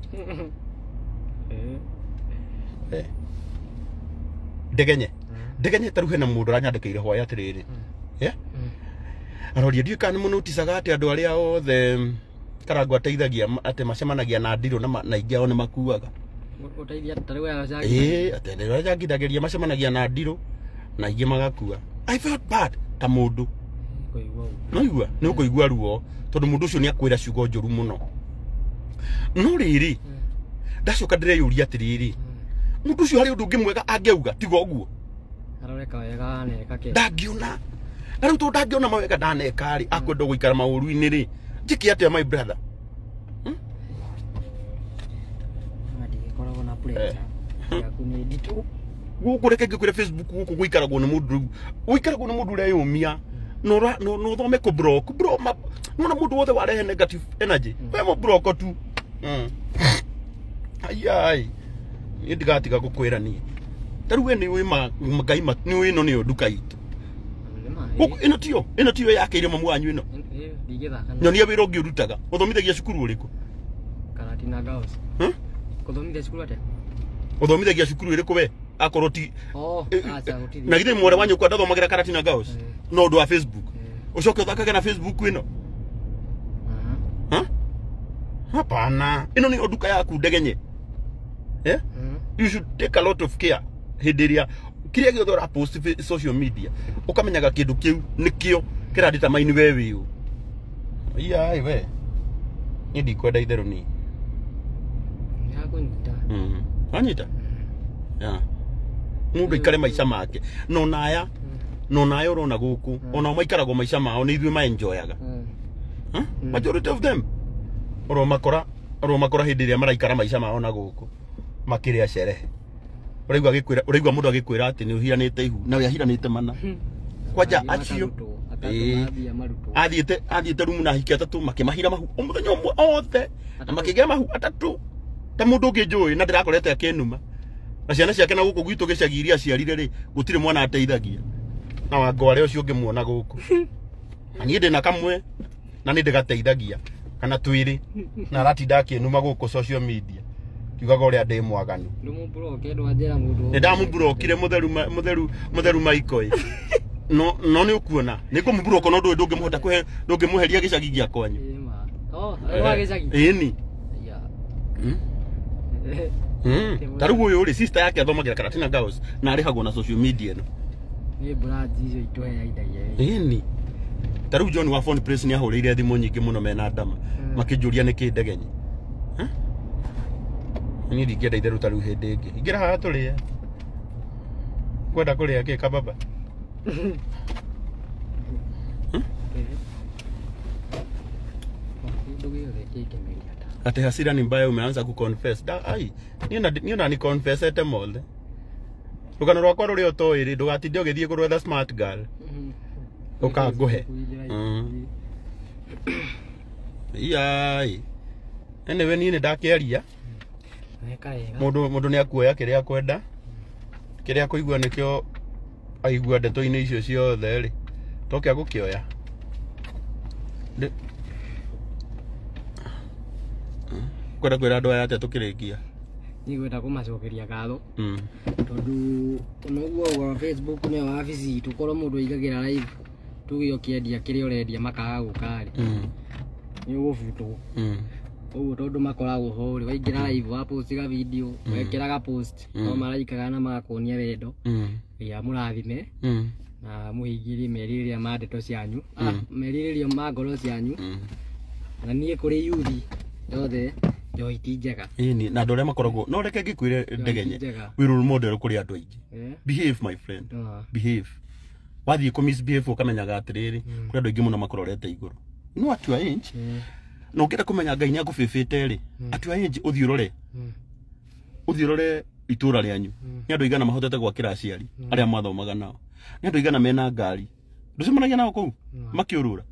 ndegenye tarũ hena mũndũ aranyandĩkĩire hwaĩ atĩrĩrĩ Aroria ndiye kana munotisaga ati andu aria othe Karangũ ateithagia ati macemanagia na Ndirũ na ingĩ ao nĩ makuaga. Uteithia tarĩ wewe Jackie. Ati ndio Jackie macemanagia na Ndirũ na ingĩ magakua. I felt bad ta mũndũ. Naigua nĩ ũkũigua ruo tondũ mũndũ ũcio nĩ akwĩra ciugo njũru mũno. No rĩrĩ ndacoka ndĩreyũria atĩrĩrĩ mũndũ ũcio harĩ ũndũ ũngĩ mwega angĩuga tiga ũguo. Aroreka wega neka kĩ. Ndangiona. Na rĩu tondũ ndangiona mawega ndaneka rĩ akwenda gũikara maũru-inĩ rĩ. Njĩke atĩa my brother? Ndikoragwo na pressure. Yaku nĩ nditũ. Gũkũ reke ngĩkwĩra Facebook gũkũ gũikaragwo nĩ mũndũ rĩu. Gũikaragwo nĩ mũndũ ũreyũmia. No thome ku block. Nona mũndũ wothe warehe negative energy. We mo block tu. Ai. Nĩ ndigatiga gũkwĩra niĩ. Tarĩu we nĩ wĩ Ngai nĩ wĩ no nĩ nduka itũ. Ĩno tiyo yake ile mamu wanyu ĩno. Nyonia wĩra ũngĩ ũrutaga. Ũthomithagia cukuru ũrĩkũ? Karatina Girls. Kũthomithia cukuru atĩa? Ũthomithagia cukuru ũrĩkũ we? Akorwo ti. Acha gũtirĩ. Na githĩ mwana wanyu kwa ndathomagĩra Karatina Girls? No ũndũ wa Facebook. Ucoke ũthakage na Facebook ĩno. Hapana. Ĩno nĩ nduka yaku ndegenye. You should take a lot of care. Hĩndĩ ĩrĩa kĩrĩa gĩothe ũrapost social media ukamenyaga kĩndũ kĩu nĩkĩo kĩrandita maini we wĩũ. Ai we niĩ ndikwenda itherũ ni nĩakũnyita anyita mũndũ aikare maica make no naya ũrona gũkũ ona maikaragwo maica mao nĩ ithuĩ maenjoyaga. Majority of them ũromakora hĩndĩ ĩrĩa maraikara maica mao na gũkũ makĩrĩa sherehe. Ũraigua mũndũ agĩkwĩra atĩ nĩ ũhiranĩte ihu na we ahiranĩte mana. Kwanja acio athiĩte rumu na ahiki atatũ makĩmahira mahu mũthenya ũmwe othe na makĩgĩa mahu atatũ ta mũndũ ũngĩ njũĩ na ndĩrakorete akĩnuma na ciana ciake na gũkũ gwitũ gĩcagi iria aciarire rĩ gũtirĩ mwana ateithagia na Wangware ũcio ũngĩmuona gũkũ na niĩ ndĩna kamwe na nĩ ndĩgateithagia kana twĩrĩ na aratinda akĩnuma gũkũ social media kiugaga ũrĩa ndĩ mwaganu. Nĩ ndamũmburokire mũtheru Michael. No nĩ ũkuona nĩ kũmũmburoko no ndũngĩmũheria gĩcagi gĩa kwanyu. Ĩni tarĩu ũyũ rĩ sister yake athomagĩra Karatina Girls na arĩhagwo na social media ĩno. Nĩ brand icio itũheaithagia. Ĩni tarĩu John wa Phone Press nĩ ahũrĩire thimũ nyingĩ mũno mena ndama makĩnjũria nĩkĩ ndegenye. Niĩ ndingĩenda itherũ tarĩu hĩndĩ ĩngĩ ingĩra haha tũrĩe. Kwenda kũrĩa kĩ kababa? Ati hasira ni mbaya umeanza kuconfess. Ai, niona ni confess ete molde. Rugano rwakwa rũrĩa ũtoĩ ndũgatinde ũgĩthiĩ gwetha smart girl. Ũkanguhe. Ai. Anyway niĩ ndakĩaria. Mũndũ nĩ akuoya kĩrĩa akwenda. Kĩrĩa kũigua nĩkĩo aigua ndeto-inĩ icio ciothe rĩ. Toke agũkĩoya. Kwenda kwĩra andũ aya atĩa tũkĩrĩkia? Niĩ ngwenda kũmacokeria ngatho. Tondũ onoguo wa Facebook nĩ wabici itũ korwo mũndũ aigagĩra live tuge ũkĩendia kĩrĩa ũrendia makaga gũka rĩ. Nĩ ũgũbutwo. Ũguo tondũ makoragwo ho rĩ waingĩra live wa post ga video wekĩraga post no maraikaga na magakuonia wendo ya mũrathime na mũhingĩrie merirĩria ma ndeto cianyu merirĩria ma ngoro cianyu na niĩ kũrĩ yuthi yothe yo itinjega. Ĩni na andũ arĩa makoragwo no reke ngĩkwĩre ndegenye wĩ role model kũrĩ andũ aingĩ. Behave my friend. Behave. Wathiĩ kũ misbehave ũkamenyaga atĩrĩrĩ kũrĩ andũ aingĩ mũno makororete igũrũ. No at your age no ngĩenda kũmenya Ngai nĩ agũbĩbĩte rĩ at your age ũthiĩ ũrore itũra rĩanyu nĩ andũ igana mahotete gwakĩra aciari arĩa mathomaga nao nĩ andũ igana mena ngari ndũcemanagia nao kũu makĩũrũra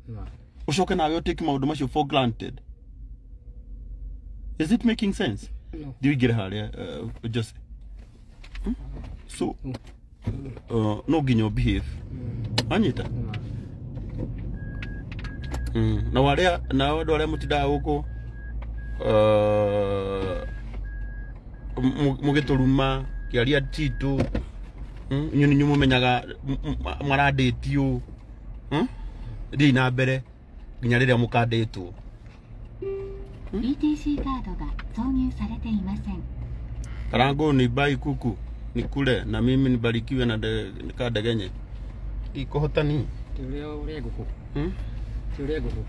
ucoke nawe ũtake maũndũ macio for granted. Is it making sense? No. Do you get harĩa just so no nginya behave anyita na andũ arĩa mũtindaga gũkũ mũgĩtũruma kĩaria titũ inyuĩ nĩ mũmenyaga marandĩtio Ndi na mbere nginya riria mukanditwo. ETC カードが挿入されていません。 Karangu ni bai kuku nikule na mimi nibarikiwe na kadegenye. Ikohota ni. Tulia guku. Tulia guku.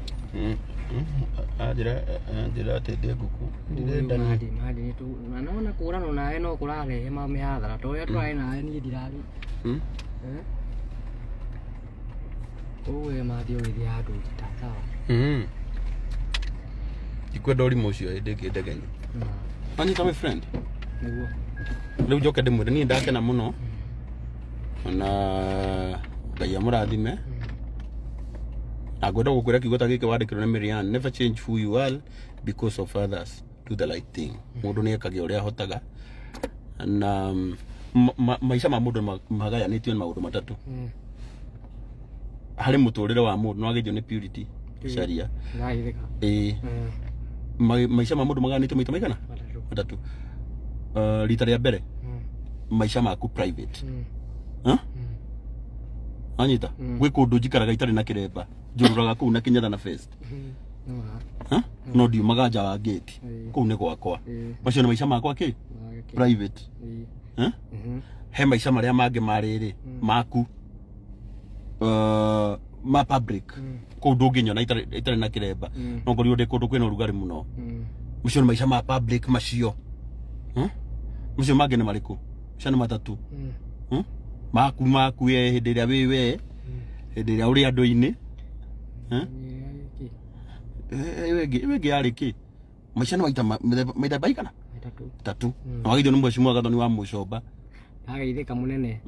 Ajira tete guku. Ndirenda ni. Madi ni tu naona kurano nae no kurare ma mihathara to ya twae nae ni ndirari. Owe madi othi andu tatawa. Ikwenda uri mucio ndegenye. Anyita my friend. Niguo. Riu njoke ndimwire ni ndakena muno. Na Ngai amurathime. Agwenda gukwira kiugo ta giki wandikirwo ni Miriam, never change who you are because of others. Do the right thing. Mundu ni ekagia uria ahotaga. Na maisha ma mundu magayanitio na maundu matatu. Hari muturire wa mundu no agithio ni purity. Sharia. Ngaithika. Maisha ma mundu magayanitio maita maigana? Matatu. Rita ria mbere. Maisha maku private. Anyita gwe kundu njikaraga itari na kiremba njururaga kuu na kinyatha na first no ndio maganja wa gate kuu ni gwakwa macio ni maisha makwa ki private he maisha maria mangi mariri maku ma public kundu nginyona itari na kiremba no ngori ndi kundu kwina urugari muno macio ni maisha ma public macio macio mangi ni mariku macio ni matatu maku hindi ria wiwe hindi ria uri andu-ini iwe yari ki maisha ni maita baikana tatu na wagithio ni mwecimu agathoni wa mucomba agaithika munene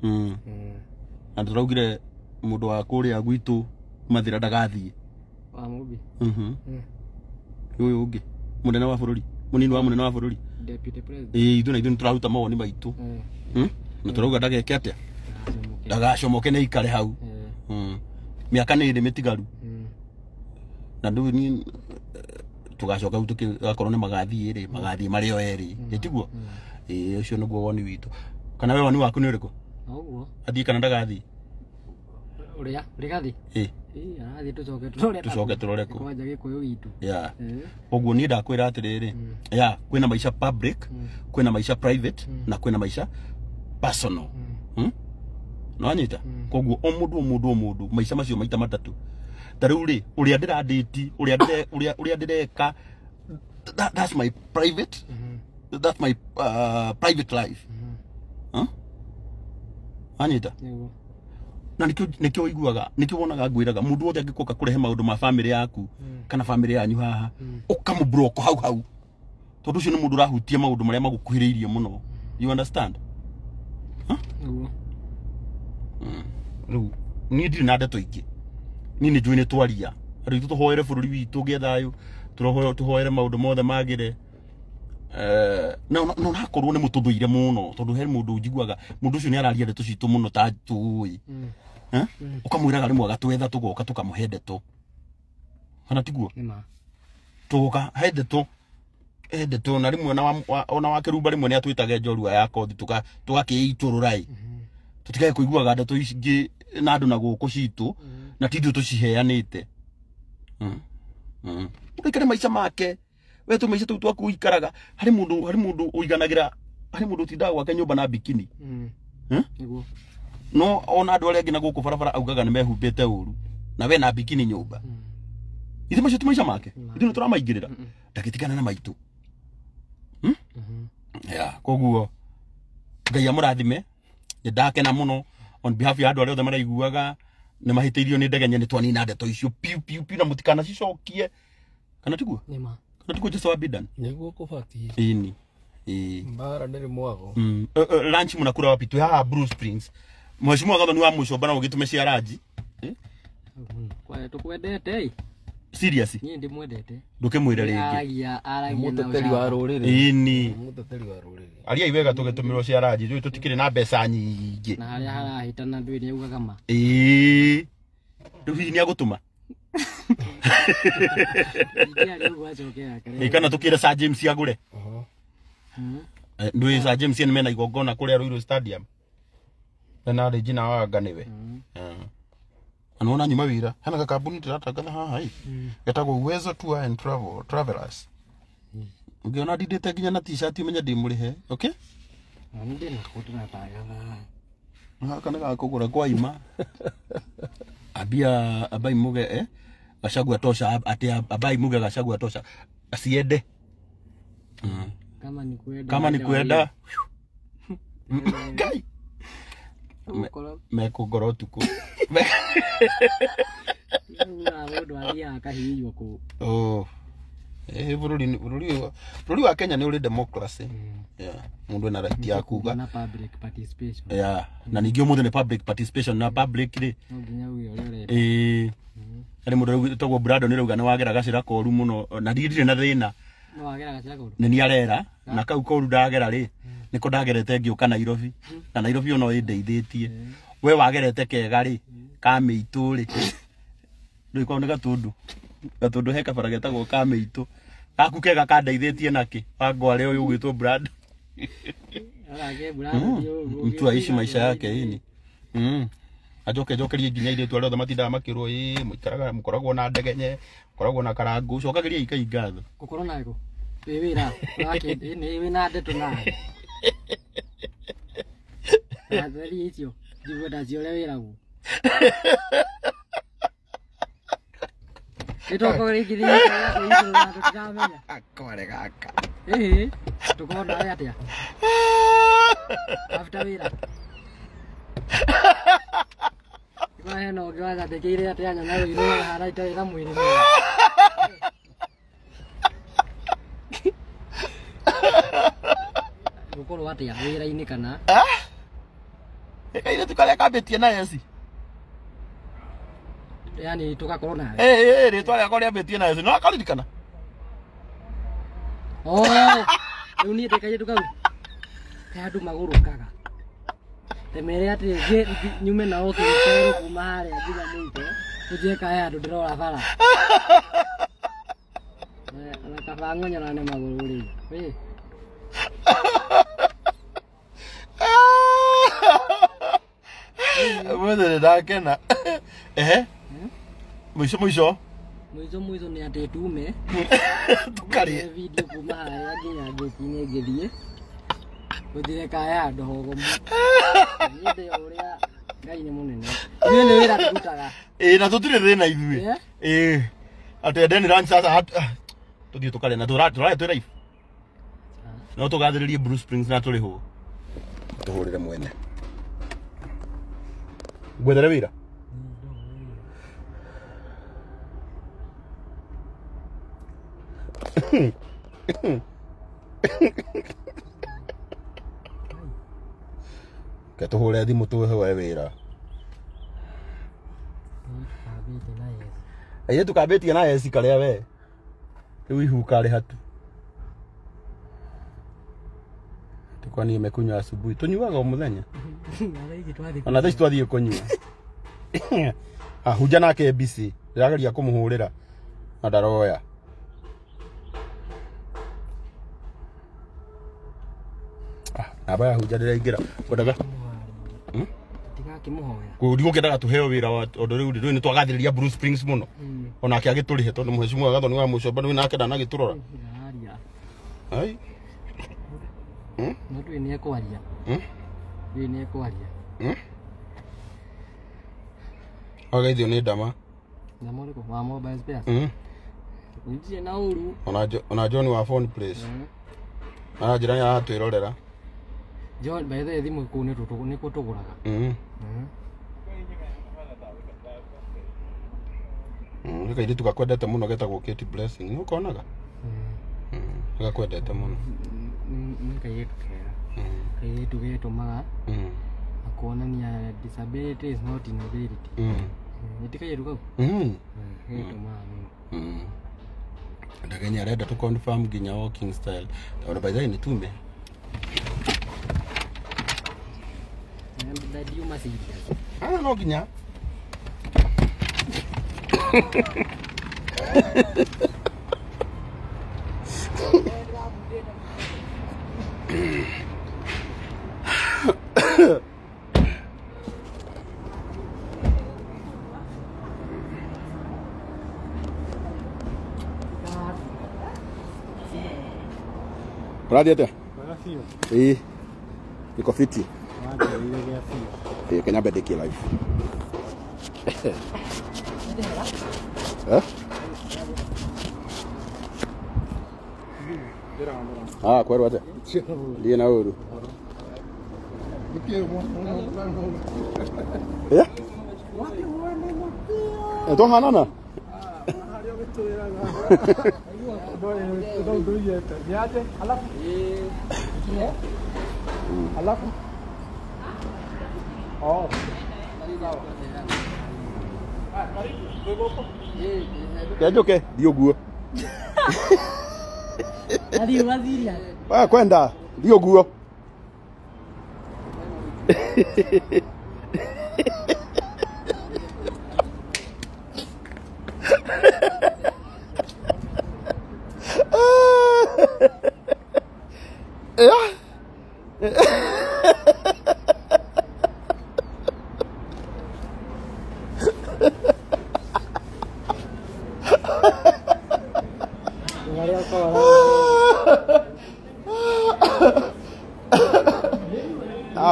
na turaugire mundu wa kuria gwitu mathira ndagathie wa mubi uyu ungi munene wa bururi munini wa munene wa bururi deputy president ithu turaruta mawoni maitu na turauga ndageke atia ndagacomoke ni ikare hau miaka ni iri mitigaru na ndu ni tugacoka u tugakorwo ni magathie mario eri itiguo ucio niguo woni witu kana we woni waku ni uriku uguo athii kana ndagathie uria gathi arathie tucoke turore ku kwanja gikuyu gitu uguo ni ndakwira atiriri kwina maisha public kwina maisha private na kwina maisha personal no anyita koguo o mundu maisha macio maita matatu tariu ri uria ndiraditi uria ndireka that's my private that's my private life anyita na nikio iguaga nikio wonaga ngwiraga mundu wothe angikoka kurehe maundu ma family yaku kana family yanyu haha ukamublock hau tondu ucio ni mundu rahutia maundu maria magukuhiriirie muno you understand riu ni ndiri na ndeto ingi ni njui ni twaria riu tuhoere bururi witu ngethayo tuhoere maundu mothe magire no nakorwo ni mututhuire muno tondu he mundu njiguaga mundu ucio ni araria ndeto citu muno ta tui ukamwiraga rimwe agatwetha tugoka tukamuhe ndeto kana tiguo tugoka he ndeto na rimwe ona wakirumba rimwe ni atwitage njorua ya kothi tugakiitururai tutikae kuiguaga ndeto ici na andu na guku citu na tindu tuciheanite urikare maisha make wetu maisha tu twaku ikaraga hari mundu uiganagira hari mundu tindaga gwake nyumba na bikini niguo no ona andu aria ngina guku barabara augaga ni mehumbite uru na we na bikini nyumba ithi macio ti maisha make ithi ni turamaingirira ndagitigana na maitu koguo Ngai amurathime ndakena muno on behalf ya andu aria othe maraiguaga ni mahiteirio ni ndegenye ni twanina ndeto icio piu na mutikana cicokie kana tiguo nima kana tiguo Jesu abidan niguo kubatie ini mbara ndiri mwago lunch munakura wapi tu haha Bruce Springs mheshimiwa gathoni wa mucomba na ugitume cia ranji kwa tukwendete serious ni ndimwendete ndukimwire ringi aragia muteteri wa ruriri ini muteteri wa ruriri aria iwega tugetumirwo cia ranji tui tutikire na mbeca nyingi na haria harahitana ndui ni ugaga ma riu hihi ni agutuma kana tukire Sir James agure ndui Sir James ni mena igongona kuria Ruiru Stadium na Regina Wanga niwe anaona nyuma wira hana ka kabuni tiratangatha haha hii getagwo Uwezo Tour and Travelers ungiona ndindite nginya na t-shirt umenya ndimurihe okay Ande na kutuna taga kana gakugura kwa ima abia abai muge Gachagua tosha ati abai muge Gachagua tosha asiende kama ni kwenda Gai mekugora tuku oh bururi wa Kenya ni uri democracy yeah mundu na right ya kuga na public participation yeah na ningio mundu ni public participation na public ri ari mundu togwo Brado ni ruga ni wagera gacira koru muno na ndirire na thina no wagera gacira koru ni arera na kau koru ndagera ri niko ndagerete ngiuka Nairobi na Nairobi ono indeithitie we wagerete kega ri ka meitu ri ndu iko ni gatundu heka barageta go ka meitu aku kega ka ndeithitie naki wangware uyu gwitwo Brad mtu aishi maisha yake hini ajokerie nginya ire twale matinda makirwo muikaraga mukoragwo na ndegenye mukoragwo na karangu cokageria ikaigatho gukoro naiko wira wake ni wina ndeto na Adari icio jiwe dacio le wiragu Itoko rigiri ya icio na tukamenya akore gaka tukona aya atia after wira kwa heno gwaza dekire atia nyana wiro haraita ira mwiri gukoro atia wira ini kana ile tukale kabetie na yesi yani tukakorwo nawe ritwa rĩa kore abetie na yesi no akaririkana riu ni ndekaye tukau kandu magurukaga temere ati nyume na oke kero kuma haria nginya muito kujeka andu ndirora bara ana kabango nyana ne maguru ri we Mwana ndakena mwisho ni ati tume tukari video kuma haria nginya ngikine ngithie guthire kaya andu hogo ninde uria ngai ni munene ni wira tukutaga na tutire thina ithui ati ndeni ranch sasa tuthie tukare na turae twira no tugathiririe Bruce Springs na turi ho tuhurire mwene gwethere wira tuhure thimu tuhe we wira tukabetie na yesi karia we riu ihuka ri hatu tukwani imekunywa asubuhi tunyuaga o muthenya ona thaici twathie kunyua huja nake BC ndirageria kumuhurira na ndaroya namba ya huja ndiraingira kwendaga kurio kendaga tuheo wira wa ondu riu ni twagathiriria Bruce Springs muno onake agiturihe tondu muhecimu agatho ni wa mucoba ni nake ndana giturora ai Ndu ni ekwaria ni ekwaria agaithio ni ndama na mori ko wa mobile space nje na uru ona John wa phone place ana njira ya twirorera John by the thimu ku ni tutu ni kutuguraga nika ile tukakwendete muno getagwo Kate Blessing ni ukonaga tukakwendete muno nika yetu kera kayetu geto maga akuonania disability is not inability nitika yetu kau yetu maga ndagenya arenda tu confirm ginya walking style tondu by the way ni tume and you must no ginya Urathi atia? Niko fiti. Kenya bedeki live. Kweru atia? Ndiye na uru. Ito hanana? Kejoke ndio guo. Ndio waziria. Kwenda ndio guo.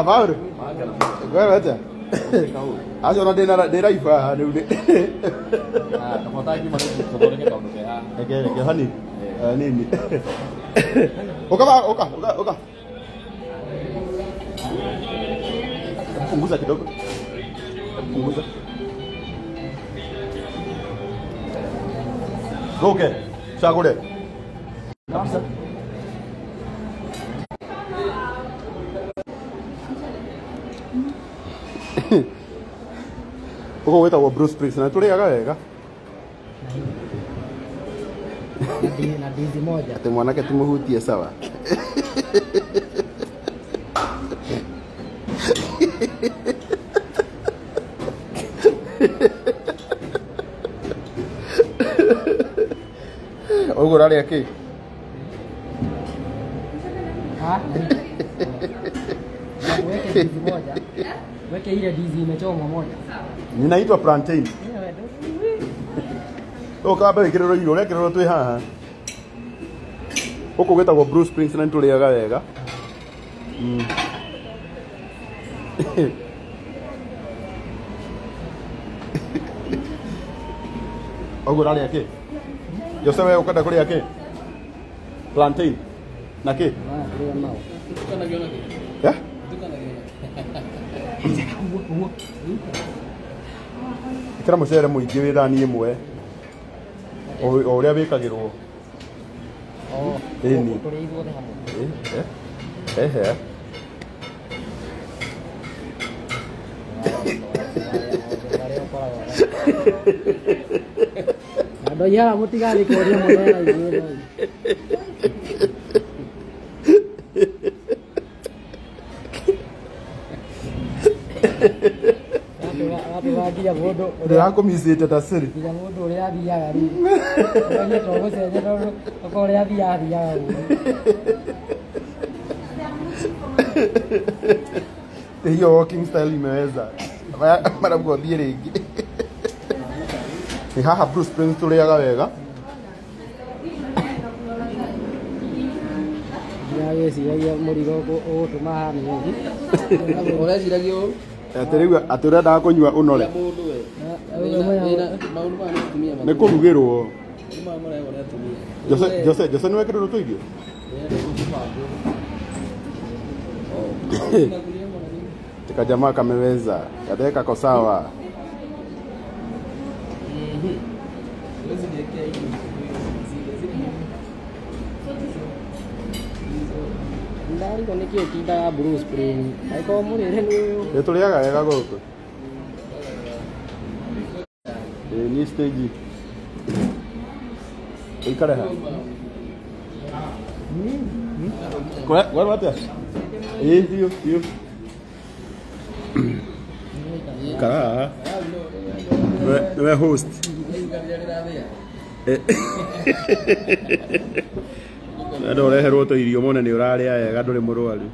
Mauro. Agora até. Acho não tem aí para não de. Kamu tahu gimana sebenarnya kamu kayak. Kayak hani. Ini. Oka. Punguza kidogo. Punguza. Okay. Chakule. Kabisa. Uko wetagwo Bruce Springsteen na turiaga wega na dizi moja ati mwanake tumuhutie sawa. Ugo rali aki weke dizi moja, weke ile dizi imechomwa moja. Ninaitwa plantain. Kaba ikirero iro reke rero twi haha. Uko gwetagwo Bruce Springsteen na turiaga wega. Ugo rali aki Jose wewe ukada kulia aki plantain na ki ya ikira mucere muingi withani imwe o uria wikagirwo ini Ando ya mutigari koria monera igiro Wagia bodo ria kumisite ta siri ya bodo ria thiaga ri ya togo cenye ko ria thiaga hiyo walking style imeweza mara mgodhie ringi ni haha Bruce Springsteen turiaga wega ya yesi ya murigo utuma hani ngi uraciragio atura nda kunyua unore ni kurugirwo Jose ni wekirwo tuigio tika jamaa kameweza kadeka ko sawa ndari ko nikio tinda Bruce Springsteen aiko murire nuyo turiaga wega guku ni stage ikare ha kwa wapi ndio kara we host ndo reherwo to irio mone ni uraria wega nduri murwaru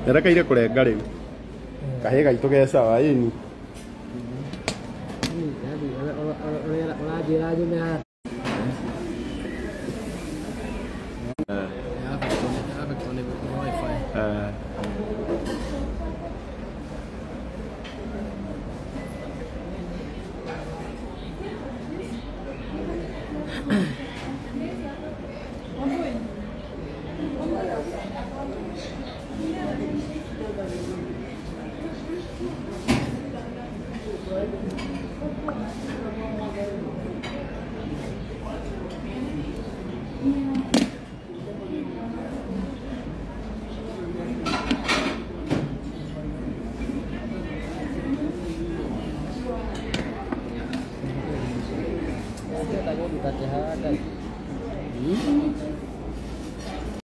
erakaire kurenga riu kahie gaitu ge sawa ini ora